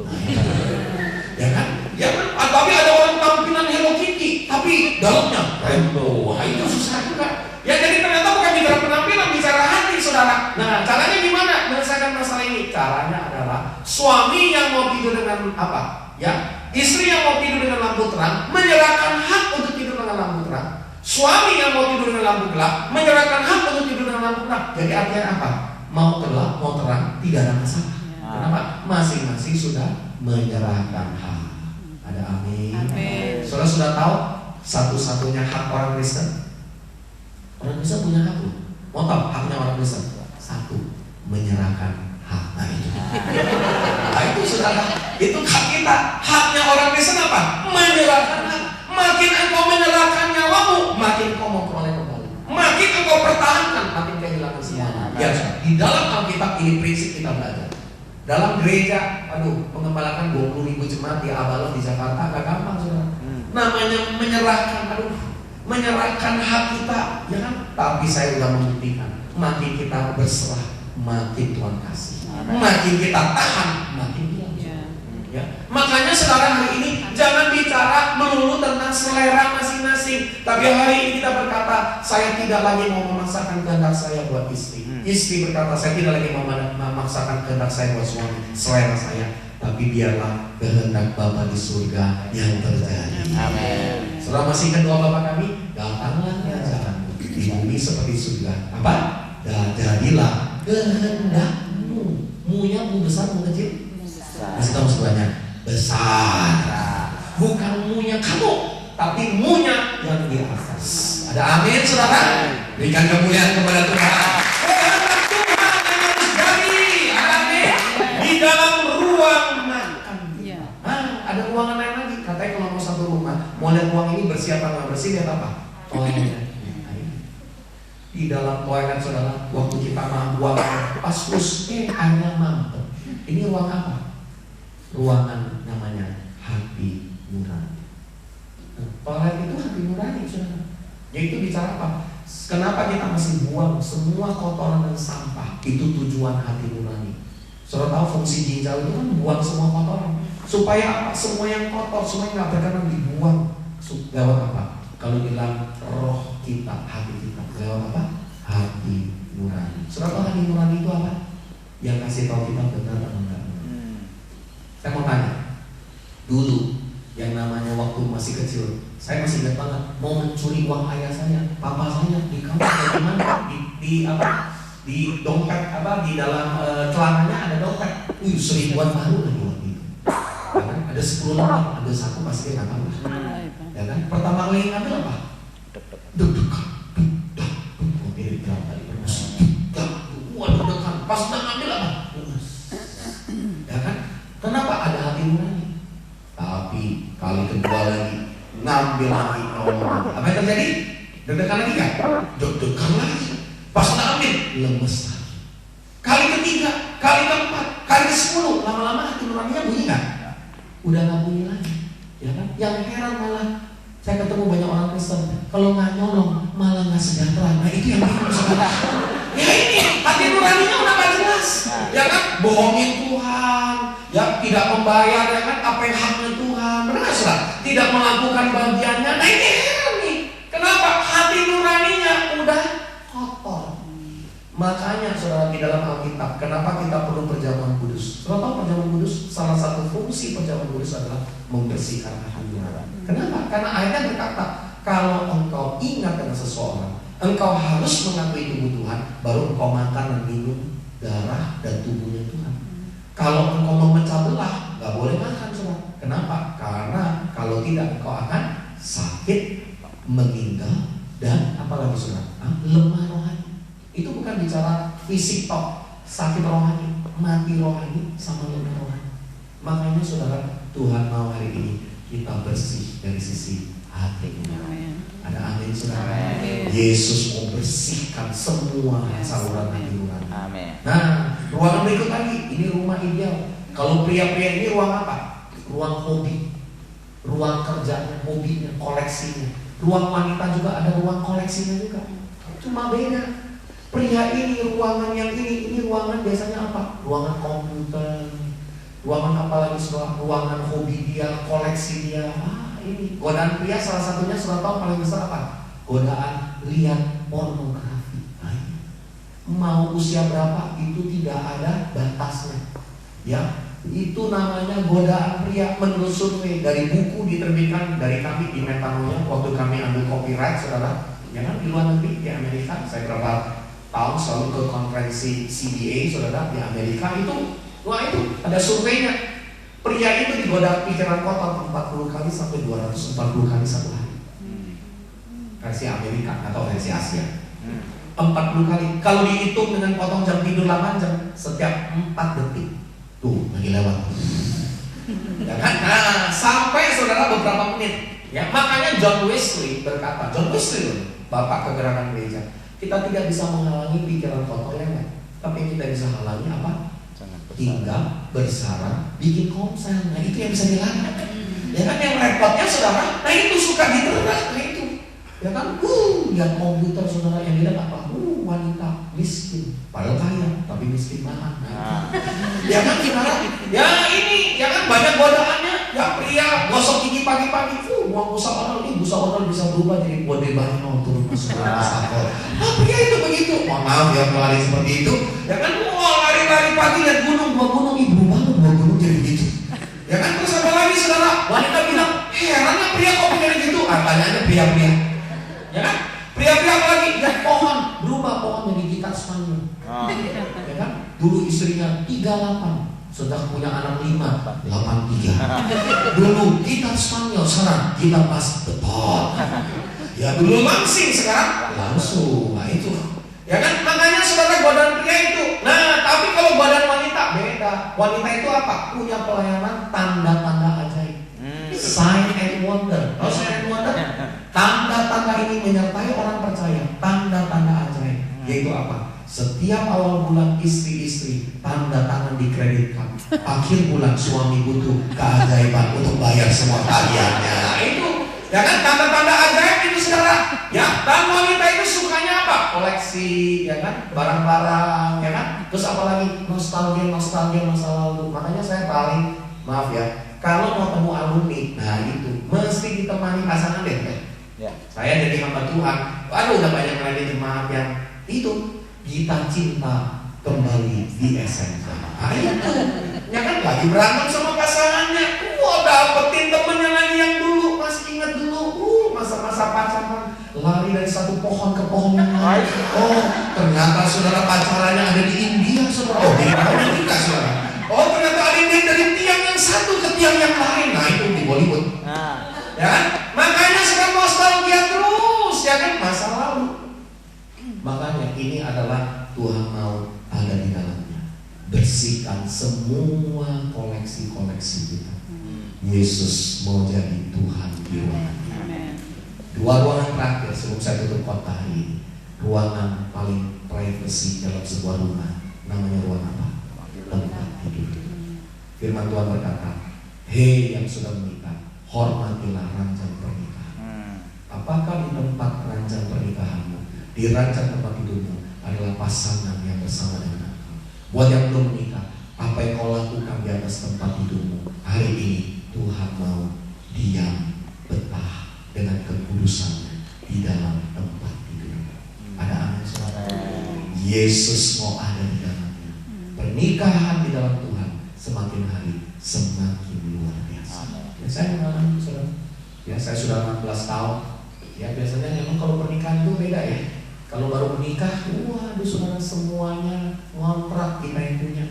Ya kan? Ya kan? Tapi ada orang tampilan Hello Kitty, tapi dalamnya rainbow. Wah, itu susah juga. Ya jadi ternyata bukan bicara penampilan, bicara hati saudara. Nah caranya gimana menyelesaikan masalah ini? Caranya adalah suami yang mau tidur dengan apa? Ya, istri yang mau tidur dengan lampu terang menyerahkan hak untuk tidur dengan lampu terang. Suami yang mau tidur dengan lampu gelap menyerahkan hak untuk tidur dengan lampu terang. Jadi artinya apa? Mau gelap, mau terang, tidak ada masalah. Kenapa? Masing-masing sudah menyerahkan hak. Ada amin. Saudara sudah tahu satu-satunya hak orang Kristen? Orang Kristen punya hak loh. Mau tahu haknya orang Kristen? Satu, menyerahkan hak. Nah itu. Nah itu saudara, itu hak kita. Haknya orang Kristen apa? Menyerahkan hak. Makin engkau menyerahkan nyawamu, makin engkau mau peroleh kembali. Makin engkau pertahankan, makin kehilangan semuanya. Ya, di dalam Alkitab ini prinsip kita belajar. Dalam gereja, pengembalakan 20.000 jemaat di Abalos di Jakarta, gak gampang saudara. Namanya menyerahkan, menyerahkan hak kita, ya kan? Tapi saya sudah membuktikan, makin kita berserah, makin Tuhan kasih. Makin kita tahan, makin hilang. Ya. Makanya saudara hari ini jangan bicara melulu tentang selera masing-masing. Tapi hari ini kita berkata, saya tidak lagi mau memaksakan kehendak saya buat istri. Istri berkata, saya tidak lagi mau memaksakan kehendak saya buat suami, selera saya. Tapi biarlah kehendak Bapa di surga yang terjadi. Amin. Saudara masih ingat doa Bapa kami? Datanglah kerajaanmu di bumi seperti surga. Apa? Dan jadilah kehendakmu. Mu-nya mu besar, mu kecil? Kasih tahu semuanya besar. Bukan mu-nya kamu, tapi mu-nya yang di atas. Ada amin saudara? Berikan kemuliaan kepada Tuhan. Kehendak Tuhan yang harus jadi. Ada amin? Di dalam ruang makan. Ada ruangan lain lagi. Katanya kalau mau satu rumah, mau lihat ruang ini bersih apa nggak bersih, lihat apa? Toilet. Di dalam toilet saudara, waktu kita buang pas terus, airnya mampet. Ini ruang apa? Ruangan namanya hati nurani. Toilet itu hati nurani saudara. Yaitu bicara apa? Kenapa kita masih buang semua kotoran dan sampah? Itu tujuan hati nurani. Saudara tahu fungsi ginjal itu kan buang semua kotoran. Supaya apa? Semua yang kotor, semua yang nggak berkenan dibuang. Lewat apa? Kalau bilang roh kita, hati kita, lewat apa? Hati nurani. Saudara tahu hati nurani itu apa? Yang kasih tahu kita benar atau enggak. Saya mau tanya, dulu yang namanya waktu masih kecil, saya masih ingat banget mau mencuri uang ayah saya, papa saya di kamar bagaimana di dompet di dalam celananya ada dompet, seribuan baru lagi waktu itu, ya kan? Ada 10 lembar, ada satu pasti dia nggak tahu, ya kan? Pertama kali ngambil apa? Deg-degan, deg-degan, pas udah ngambil apa? Ya kan? Kenapa ada hati nurani? Tapi kali kedua lagi ngambil lagi, apa yang terjadi? Deg-degan lagi kan? Deg-degan lagi. Pas udah ambil, lemes lagi. Kali ketiga, kali keempat, kali ke-10, lama-lama hati nuraninya bunyi nggak? Udah nggak bunyi lagi, ya kan? Yang heran malah saya ketemu banyak orang Kristen, kalau nggak nyolong malah nggak sejahtera. Nah itu yang bingung saudara. Ya ini hati nuraninya udah nggak jelas, ya kan? Bohongin Tuhan, ya tidak membayar, ya kan? Apa yang haknya Tuhan, benar nggak saudara? Tidak melakukan bagiannya. Nah ini heran nih. hati nuraninya udah kotor. Makanya saudara, di dalam Alkitab, kenapa kita perlu perjamuan kudus? Saudara tahu perjamuan kudus, salah satu fungsi perjamuan kudus adalah membersihkan hati nurani. Kenapa? Karena ayatnya berkata, kalau engkau ingat dengan seseorang, engkau harus mengakui kebutuhan, baru engkau makan dan minum darah dan tubuhnya Tuhan. Kalau engkau memecah belah, gak boleh makan saudara. Kenapa? Karena kalau tidak engkau akan sakit, meninggal, dan apalagi saudara, lemah rohani. Itu bukan bicara fisik tok, sakit rohani, mati rohani, sama lemah rohani. Makanya saudara, Tuhan mau hari ini kita bersih dari sisi hati. Ada amin saudara. Yesus mau bersihkan semua saluran hati nurani. Nah, ruangan berikut lagi, ini rumah ideal. Kalau pria-pria ini ruang apa? Ruang hobi, ruang kerjanya, hobinya, koleksinya. Ruang wanita juga ada ruang koleksinya juga. Cuma beda. Pria ini ruangan yang ini ruangan biasanya apa? Ruangan komputer, ruangan apa lagi saudara? Ruangan hobi dia, koleksi dia. Ini godaan pria salah satunya saudara tahu paling besar apa? Godaan lihat pornografi. Mau usia berapa itu tidak ada batasnya. Ya, itu namanya godaan pria menurut survei dari buku diterbitkan dari kami di Metanoia waktu kami ambil copyright saudara. Ya kan di luar negeri di Amerika saya berapa tahun selalu ke konferensi CBA saudara di Amerika itu, wah itu ada surveinya. Pria itu digoda pikiran kotor 40 kali sampai 240 kali satu hari. Versi Amerika atau versi Asia. 40 kali. Kalau dihitung dengan potong jam tidur 8 jam setiap 4 detik. Tuh lagi lewat. Ya kan? Nah, sampai saudara beberapa menit. Ya, makanya John Wesley berkata, John Wesley loh, bapak kegerakan gereja. Kita tidak bisa menghalangi pikiran kotor yang lain, tapi kita bisa halangi apa? Tinggal, bersarang, bikin komsel. Nah itu yang bisa dilarang. Ya kan yang repotnya saudara, nah itu suka diternak, nah itu. Ya kan, lihat komputer saudara yang dilihat apa? Wanita miskin, padahal kaya, tapi miskin banget. Ya kan saudara, ya ini, ya kan banyak godaannya. Ya pria gosok gigi pagi-pagi, buang busa odol, busa odol bisa berubah jadi bode banyo turun masuk ke sakol. Pria itu begitu. Mohon maaf ya pelari seperti itu. Ya kan, lari-lari pagi lihat gunung, dua gunung, ibu banget dua gunung jadi begitu. Ya kan, terus apa lagi saudara? Wanita bilang, herannya pria kok begini gitu. Tanyanya pria-pria. Ya kan, pria-pria apa lagi? Lihat pohon, berubah pohon jadi gitar Spanyol. Ya kan, dulu istrinya 38. Sudah punya anak 5, 83. Dulu gitar Spanyol, sekarang gitar bass betul. Ya dulu langsing, sekarang langsung. Nah itu, ya kan makanya saudara godaan pria itu. Nah tapi kalau godaan wanita beda. Wanita itu apa? Punya pelayanan tanda-tanda ajaib. Sign and wonder. Oh, sign and wonder. Tanda-tanda ini menyertai orang percaya. Tanda-tanda ajaib. Yaitu apa? Setiap awal bulan istri-istri tanda tangan dikreditkan. Akhir bulan suami butuh keajaiban untuk bayar semua tagihannya. Nah, itu, ya kan tanda-tanda ajaib itu saudara. Ya, dan wanita itu sukanya apa? Koleksi, ya kan, barang-barang, ya kan. Terus apalagi nostalgia masa lalu. Makanya saya paling maaf ya, kalau mau temu alumni, nah itu mesti ditemani pasangan deh. Ya. Saya jadi hamba Tuhan. Waduh, udah banyak lagi jemaat yang itu. Kita cinta kembali di SMK. Nah itu, ya kan lagi berantem sama pasangannya. Dapetin temennya lagi yang dulu, masih ingat dulu. Masa-masa pacaran, lari dari satu pohon ke pohon yang lain. Oh, ternyata saudara pacarannya ada di India, saudara. Oh, jadi mana nikah saudara? Oh, ternyata ada dari tiang yang satu ke tiang yang lain. Nah itu di Bollywood. Ya kan? Makanya sekarang nostalgia terus, ya kan masa lalu. Makanya ini adalah Tuhan mau ada di dalamnya. Bersihkan semua koleksi-koleksi kita. Yesus mau jadi Tuhan di ruangan. Dua ruangan terakhir sebelum saya tutup khotbah hari ini. Ruangan paling privacy dalam sebuah rumah. Namanya ruang apa? Tempat tidur. Firman Tuhan berkata, hei yang sudah menikah, hormatilah ranjang pernikahan. Apakah di tempat ranjang pernikahanmu, di ranjang tempat tidurmu adalah pasangan yang bersama dengan engkau? Buat yang belum menikah, apa yang kau lakukan di atas tempat tidurmu hari ini? Tuhan mau diam, betah dengan kekudusannya. di dalam tempat tidur. Ada amin saudara? Yesus mau ada di dalamnya. Pernikahan di dalam Tuhan semakin hari semakin luar biasa. Ya, saya mengalami saudara. Ya, saya sudah 16 tahun. Ya, biasanya memang kalau pernikahan itu beda ya. Kalau baru menikah, waduh saudara, semuanya ngontrak kita yang punya.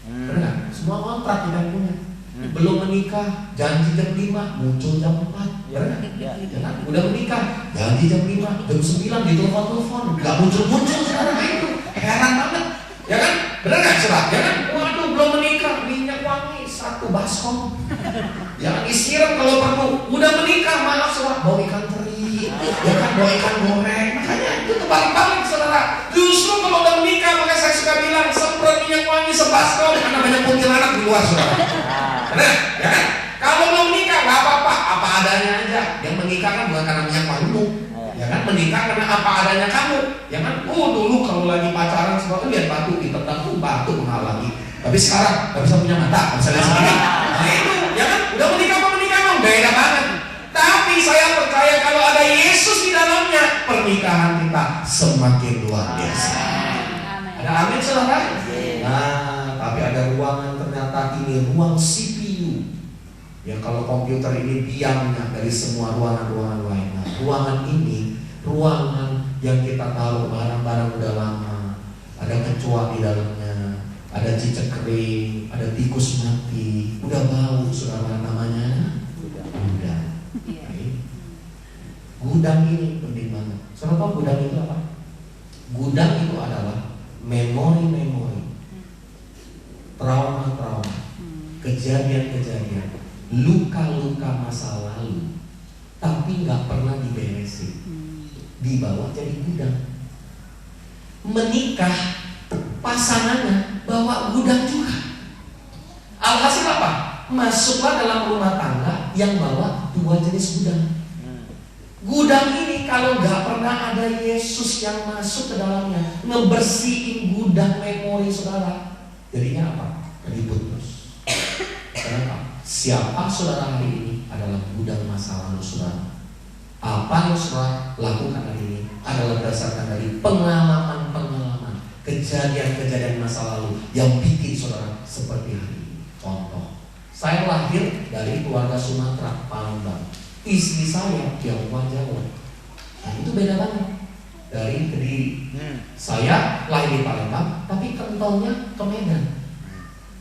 Benar? Semua ngontrak kita yang punya. Belum menikah, janji jam 5, muncul jam 4. Benar? Ya kan? Udah menikah, janji jam 5, jam 9 ditelepon-telepon, gak muncul-muncul saudara itu. Heran banget. Ya kan? Benar gak saudara? Ya kan? Waduh, belum menikah, minyak wangi 1 baskom. Ya, isiran kalau perlu. Udah menikah, maaf saudara, bawa ikan teri, ya kan, bawa ikan goreng. Makanya itu terbalik-balik saudara. Justru kalau udah menikah, maka saya suka bilang semprot minyak wangi sebaskom, karena banyak kuntilanak di luar saudara. Benar, ya kan? Kalau belum menikah, nggak apa-apa, apa adanya aja. Yang menikah kan bukan karena minyak wangi, ya kan? Menikah karena apa adanya kamu, ya kan? Dulu kalau lagi pacaran semua tuh lihat batu, ditendang tuh batu menghalangi. Tapi sekarang nggak bisa punya mata, nggak bisa lihat sendiri. Nah itu, ya kan? Udah menikah apa menikah memang beda banget. Tapi saya percaya kalau ada Yesus di dalamnya, pernikahan kita semakin luar biasa. Ada amin saudara? Nah, tapi ada ruangan, ternyata ini ruang CPU. Ya, kalau komputer ini diamnya dari semua ruangan-ruangan lain. Nah, ruangan ini ruangan yang kita taruh barang-barang udah lama. Ada kecoa di dalamnya, ada cicak kering, ada tikus mati, udah bau saudara, namanya gudang. Gudang ini penting banget. Saudara tahu gudang itu apa? Gudang itu adalah memori-memori, trauma-trauma, kejadian-kejadian, luka-luka masa lalu, tapi nggak pernah diberesin, dibawa jadi gudang. Menikah, pasangannya bawa gudang juga. Alhasil apa? Masuklah dalam rumah tangga yang bawa 2 jenis gudang. Gudang ini kalau nggak pernah ada Yesus yang masuk ke dalamnya, ngebersihin gudang memori saudara, jadinya apa? Ribut terus. Kenapa? Siapa saudara hari ini adalah gudang masa lalu saudara. Apa yang saudara lakukan hari ini adalah berdasarkan dari pengalaman-pengalaman, kejadian-kejadian masa lalu yang bikin saudara seperti hari ini. Contoh, saya lahir dari keluarga Sumatera, Palembang. Istri saya Tionghoa Jawa. Nah itu beda banget dari Kediri. Saya lahir di Palembang, tapi kentalnya ke Medan.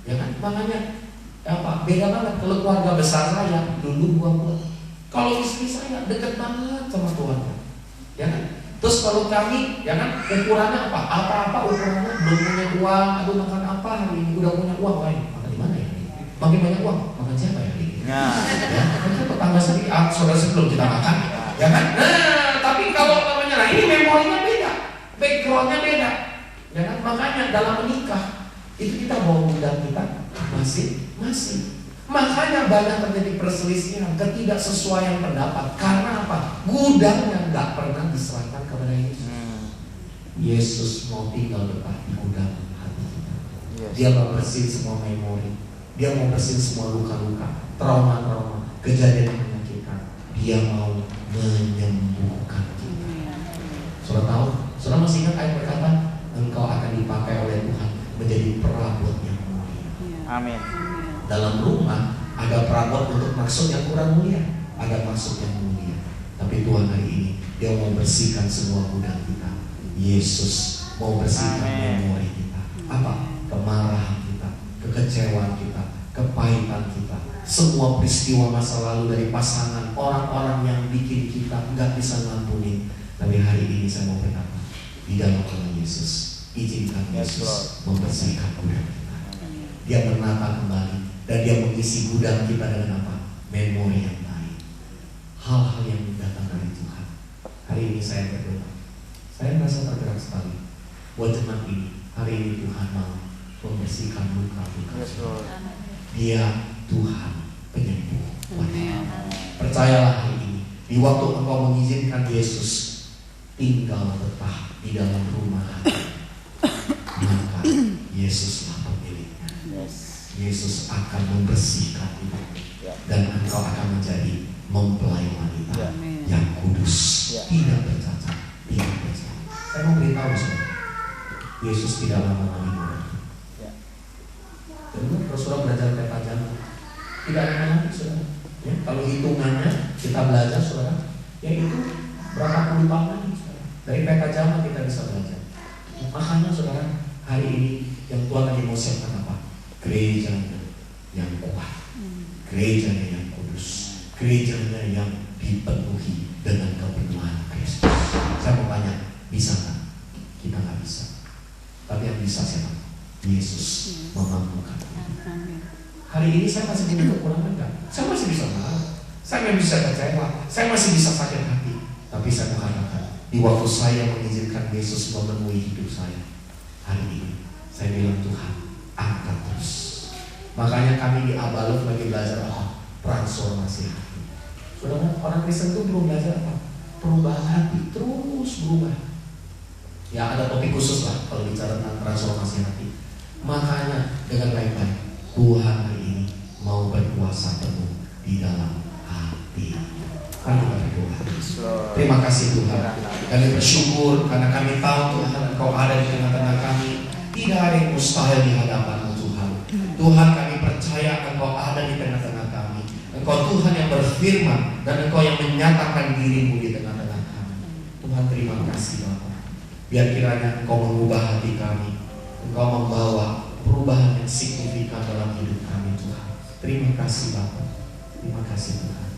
Ya kan? Makanya apa? Beda banget. Kalau keluarga besar saya dulu buah-buah. Kalau istri saya dekat banget sama keluarga. Ya kan? Terus kalau kami, ya kan? Ukurannya apa? Apa-apa ukurannya belum punya uang. Aduh makan apa hari ini? Udah punya uang lain. Makan di mana ya? Makin banyak uang. Makan siapa ya? Ya, kan tetangga sendiri, saudara sebelum kita makan, ya kan? Nah, tapi kalau namanya, nah ini memorinya beda, backgroundnya beda, ya kan? Makanya dalam menikah itu kita bawa gudang kita masing-masing. Makanya banyak terjadi perselisihan, ketidaksesuaian pendapat. Karena apa? Gudangnya nggak pernah diserahkan kepada Yesus. Yesus mau tinggal betah di gudang hati kita. Dia mau bersihin semua memori. Dia mau bersihin semua luka-luka, trauma-trauma, kejadian yang menyakitkan. Dia mau menyembuhkan kita. Saudara tahu? Saudara masih ingat ayat berkata, engkau akan dipakai oleh Tuhan menjadi perabot yang mulia. Amin. Dalam rumah ada perabot untuk maksud yang kurang mulia, ada maksud yang mulia. Tapi Tuhan hari ini Dia mau bersihkan semua gudang kita. Yesus mau bersihkan memori kita. Apa? Kemarahan kita, kekecewaan kita, kepahitan kita, semua peristiwa masa lalu dari pasangan, orang-orang yang bikin kita nggak bisa ngampuni. Tapi hari ini saya mau berkata, di dalam nama Yesus, izinkan Yesus membersihkan gudang kita. Dia menata kembali dan Dia mengisi gudang kita dengan apa? Memori yang baik, hal-hal yang datang dari Tuhan. Hari ini saya berdoa, saya merasa tergerak sekali buat jemaat ini. Hari ini Tuhan mau membersihkan luka-luka. Dia Tuhan penyembuh. Percayalah hari ini, di waktu engkau mengizinkan Yesus tinggal betah di dalam rumah hati, maka Yesuslah pemiliknya. Yesus akan membersihkan itu, dan engkau akan menjadi mempelai wanita Amin. yang kudus, Ya. tidak bercacat, tidak bercacat. Saya mau beritahu saudara, Yesus tidak lama lagi mati. Ya. Jadi kalau saudara belajar peta jalan, tidak lama lagi saudara. Ya, kalau hitungannya kita belajar saudara, ya itu berapa puluh tahun lagi saudara. Dari peta jalan kita bisa belajar. Makanya saudara, hari ini yang Tuhan lagi mau siapkan apa? Gerejanya yang kuat, gerejanya yang kudus, gerejanya yang dipenuhi dengan kepenuhan Kristus. Saya mau tanya, bisa nggak? Kita nggak bisa. Tapi yang bisa siapa? Yesus memampukan. Hari ini saya masih punya kekurangan nggak? Saya masih bisa marah, saya masih bisa kecewa, saya masih bisa sakit hati. Tapi saya mau katakan, di waktu saya mengizinkan Yesus memenuhi hidup saya, hari ini saya bilang Tuhan, angkat terus. Makanya kami di Abalov lagi belajar apa? Transformasi hati. Saudara, orang Kristen itu belum belajar apa? Perubahan hati, terus berubah. Ya ada topik khusus lah kalau bicara tentang transformasi hati. Makanya dengan baik-baik, Tuhan hari ini mau berkuasa penuh di dalam hati. Kami berdoa. Terima kasih Tuhan. Kami bersyukur karena kami tahu Tuhan Engkau ada di tengah-tengah kami. Tidak ada yang mustahil di hadapan-Mu Tuhan. Tuhan, kami percaya Engkau ada di tengah-tengah kami. Engkau Tuhan yang berfirman dan Engkau yang menyatakan diri-Mu di tengah-tengah kami. Tuhan, terima kasih Bapa. Biar kiranya Engkau mengubah hati kami. Engkau membawa perubahan yang signifikan dalam hidup kami Tuhan. Terima kasih Bapa. Terima kasih Tuhan.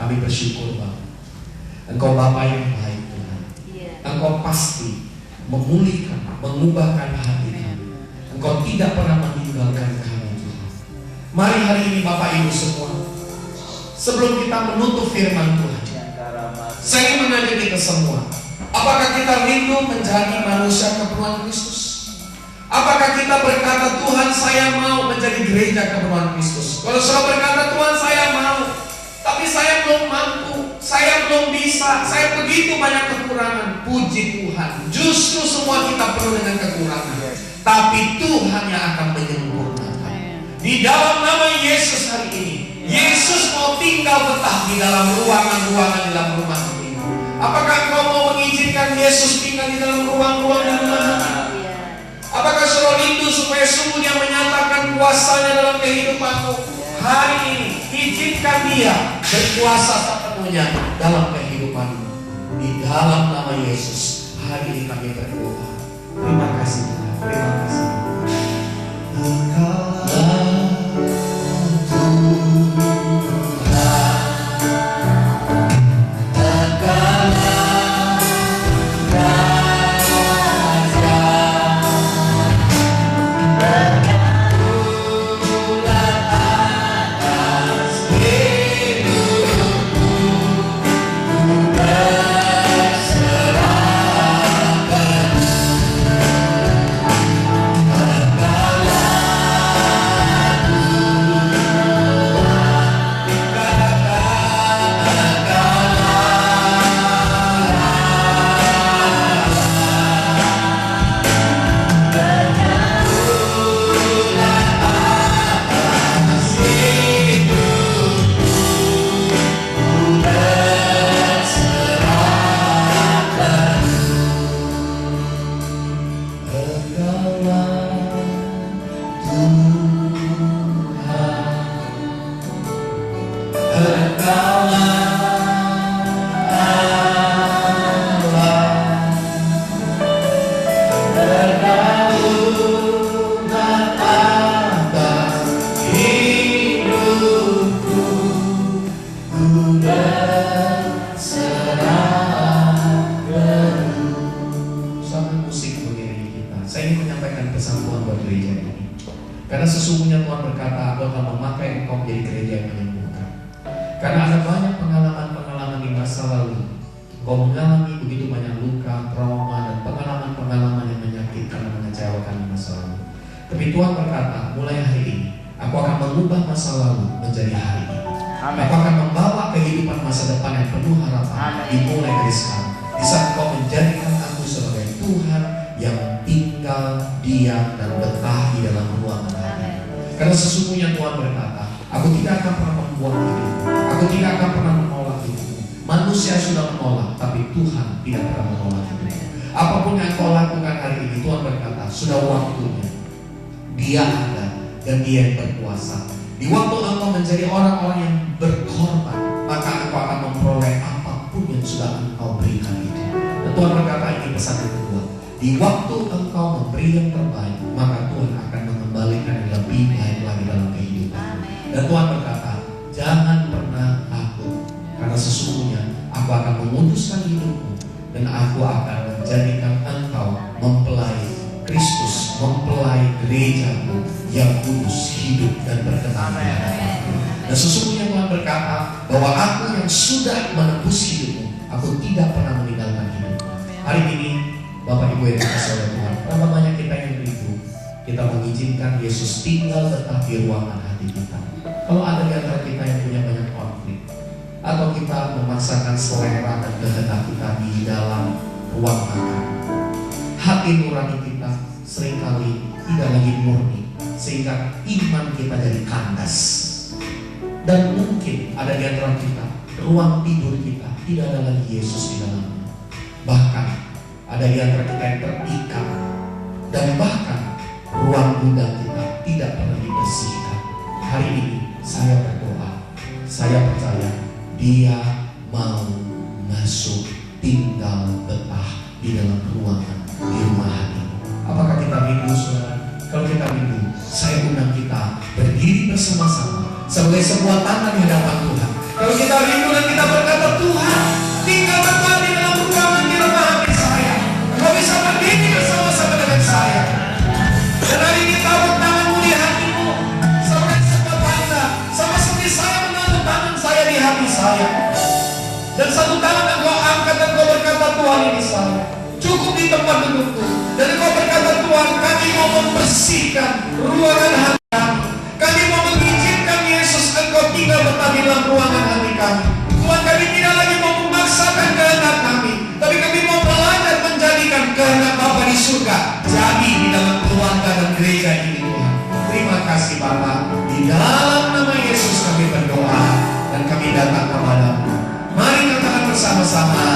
Kami bersyukur Bapa. Engkau Bapa yang baik Tuhan. Engkau pasti memulihkan, mengubahkan hati kami. Engkau tidak pernah meninggalkan kami Tuhan. Mari hari ini Bapak Ibu semua, sebelum kita menutup firman Tuhan, saya ingin mengajak kita semua, apakah kita rindu menjadi manusia kepenuhan Kristus? Apakah kita berkata, Tuhan saya mau menjadi gereja kepenuhan Kristus? Kalau saudara berkata, Tuhan saya mau, tapi saya belum mampu, saya belum bisa, saya begitu banyak kekurangan. Puji Tuhan, justru semua kita penuh dengan kekurangan, tapi Tuhan yang akan menyempurnakan. Di dalam nama Yesus hari ini, Yesus mau tinggal betah di dalam ruangan-ruangan di dalam rumah ini. Apakah engkau mau mengizinkan Yesus tinggal di dalam ruang-ruang di rumah hati? Apakah saudara rindu supaya sungguh Dia menyatakan kuasanya dalam kehidupanmu? Hari ini izinkan Dia berkuasa sepenuhnya dalam kehidupanmu. Di dalam nama Yesus, hari ini kami berdoa. Terima kasih Tuhan. Terima kasih. Karena sesungguhnya Tuhan berkata, Aku akan memakai engkau menjadi gereja yang menyembuhkan. Karena ada banyak pengalaman-pengalaman di masa lalu. Engkau mengalami begitu banyak luka, trauma, dan pengalaman-pengalaman yang menyakitkan dan mengecewakan di masa lalu. Tapi Tuhan berkata, mulai hari ini, Aku akan mengubah masa lalu menjadi hari ini. Amin. Aku akan membawa kehidupan masa depan yang penuh harapan. Dimulai dari sekarang. Di saat Engkau menjadikan aku sebagai Tuhan yang tinggal, diam, dan betah di dalam ruangan hati. Karena sesungguhnya Tuhan berkata, Aku tidak akan pernah membuang dirimu. Aku Aku tidak akan pernah menolak hidupmu. Manusia sudah menolak, tapi Tuhan tidak pernah menolak hidupmu. Apapun yang kau lakukan hari ini, Tuhan berkata, sudah waktunya. Dia ada dan Dia yang berkuasa. Di waktu engkau menjadi orang-orang yang berkorban, maka engkau akan memperoleh apapun yang sudah engkau berikan itu. Dan Tuhan berkata, ini pesan yang kedua. Di waktu engkau memberi yang terbaik, maka Tuhan akan mengembalikan yang lebih baik lagi dalam kehidupan. Dan Tuhan berkata, jangan pernah takut, karena sesungguhnya aku akan memutuskan hidupmu, dan aku akan menjadikan engkau mempelai Kristus, mempelai gerejaku yang kudus, hidup dan berkenan di hadapanku. Dan sesungguhnya Tuhan berkata bahwa aku yang sudah menebus hidupmu, aku tidak pernah meninggalkan hidupmu. Hari ini Bapak Ibu yang dikasihi oleh Tuhan, berapa banyak kita yang rindu, kita mengizinkan Yesus tinggal tetap di ruangan hati kita. Kalau ada di antara kita yang punya banyak konflik, atau kita memaksakan selera dan kehendak kita di dalam ruang makan, hati nurani kita seringkali tidak lagi murni, sehingga iman kita jadi kandas. Dan mungkin ada di antara kita, ruang tidur kita tidak ada lagi Yesus di dalamnya. Bahkan ada di antara kita yang terikat, dan bahkan ruang gudang kita tidak pernah dibersihkan. Hari ini saya berdoa, saya percaya Dia mau masuk tinggal betah di dalam ruangan, di rumah hati. Apakah kita rindu, saudara? Kalau kita rindu, saya undang kita berdiri bersama-sama sebagai sebuah tanda di hadapan Tuhan. Kalau kita rindu dan kita berkata, Tuhan, tinggal betah di dalam ruangan, di rumah hati saya. Kau bisa berdiri bersama-sama dengan saya. Dan hari ini taruh tanganmu di hatimu sebagai sebuah tanda, sama seperti saya menaruh tangan saya di hati saya. Dan satu tangan engkau angkat dan kau berkata, Tuhan, ini saya. Cukup di tempat dudukku. Dan kau berkata, Tuhan, kami mau membersihkan ruangan hati kami. Kami mau mengizinkan Yesus engkau tinggal betah di dalam ruangan hati kami. Tuhan, kami tidak lagi mau memaksakan kehendak kami, tapi kami mau belajar menjadikan kehendak Bapa di surga jadi di dalam keluarga dan gereja ini, Tuhan. Terima kasih Bapa. Di dalam nama Yesus kami berdoa dan kami datang kepadamu. Mari katakan bersama-sama.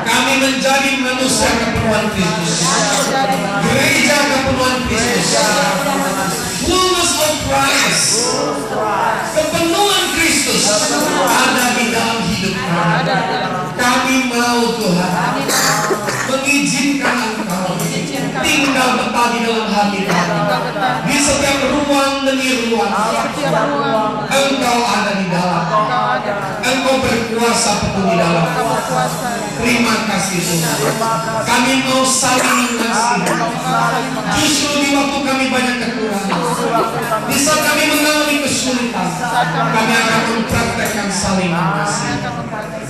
Kami menjadi manusia kepenuhan Kristus, gereja kepenuhan Kristus, fullness of Christ, kepenuhan Kristus ada di dalam hidup kami. Kami mau Tuhan mengizinkan Engkau tinggal betah di dalam hati kami. Di setiap ruang demi ruang Engkau ada di dalam. Engkau berkuasa penuh di dalam. Terima kasih Tuhan. Kami mau saling mengasihi. Justru di waktu kami banyak kekurangan, di saat kami mengalami kesulitan, kami akan mempraktekkan saling mengasihi.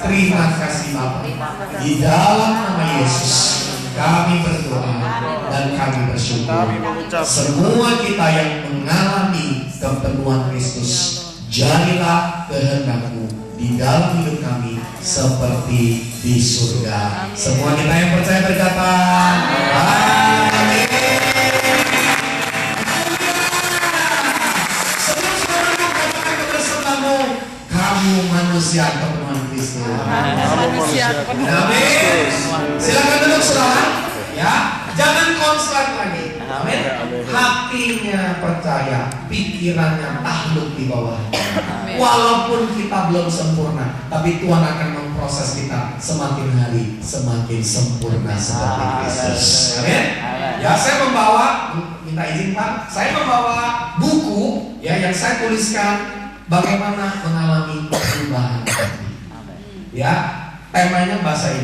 Terima kasih Bapa. Di dalam nama Yesus kami berdoa dan kami bersyukur. Semua kita yang mengalami kepenuhan Kristus, jadilah kehendak-Mu di dalam hidup kami seperti di surga. Semua kita yang percaya berkata amin. Semua saudara katakan bersamamu, kamu manusia kepenuhan Kristus. Amin. Silakan duduk saudara. Ya, jangan konslet lagi. Amin. Hatinya percaya, pikirannya takluk di bawah. Walaupun kita belum sempurna, tapi Tuhan akan memproses kita semakin hari semakin sempurna seperti Kristus. Amin. Ya, saya membawa, minta izin Pak, saya membawa buku ya yang saya tuliskan bagaimana mengalami perubahan. Ya, temanya bahasa Inggris.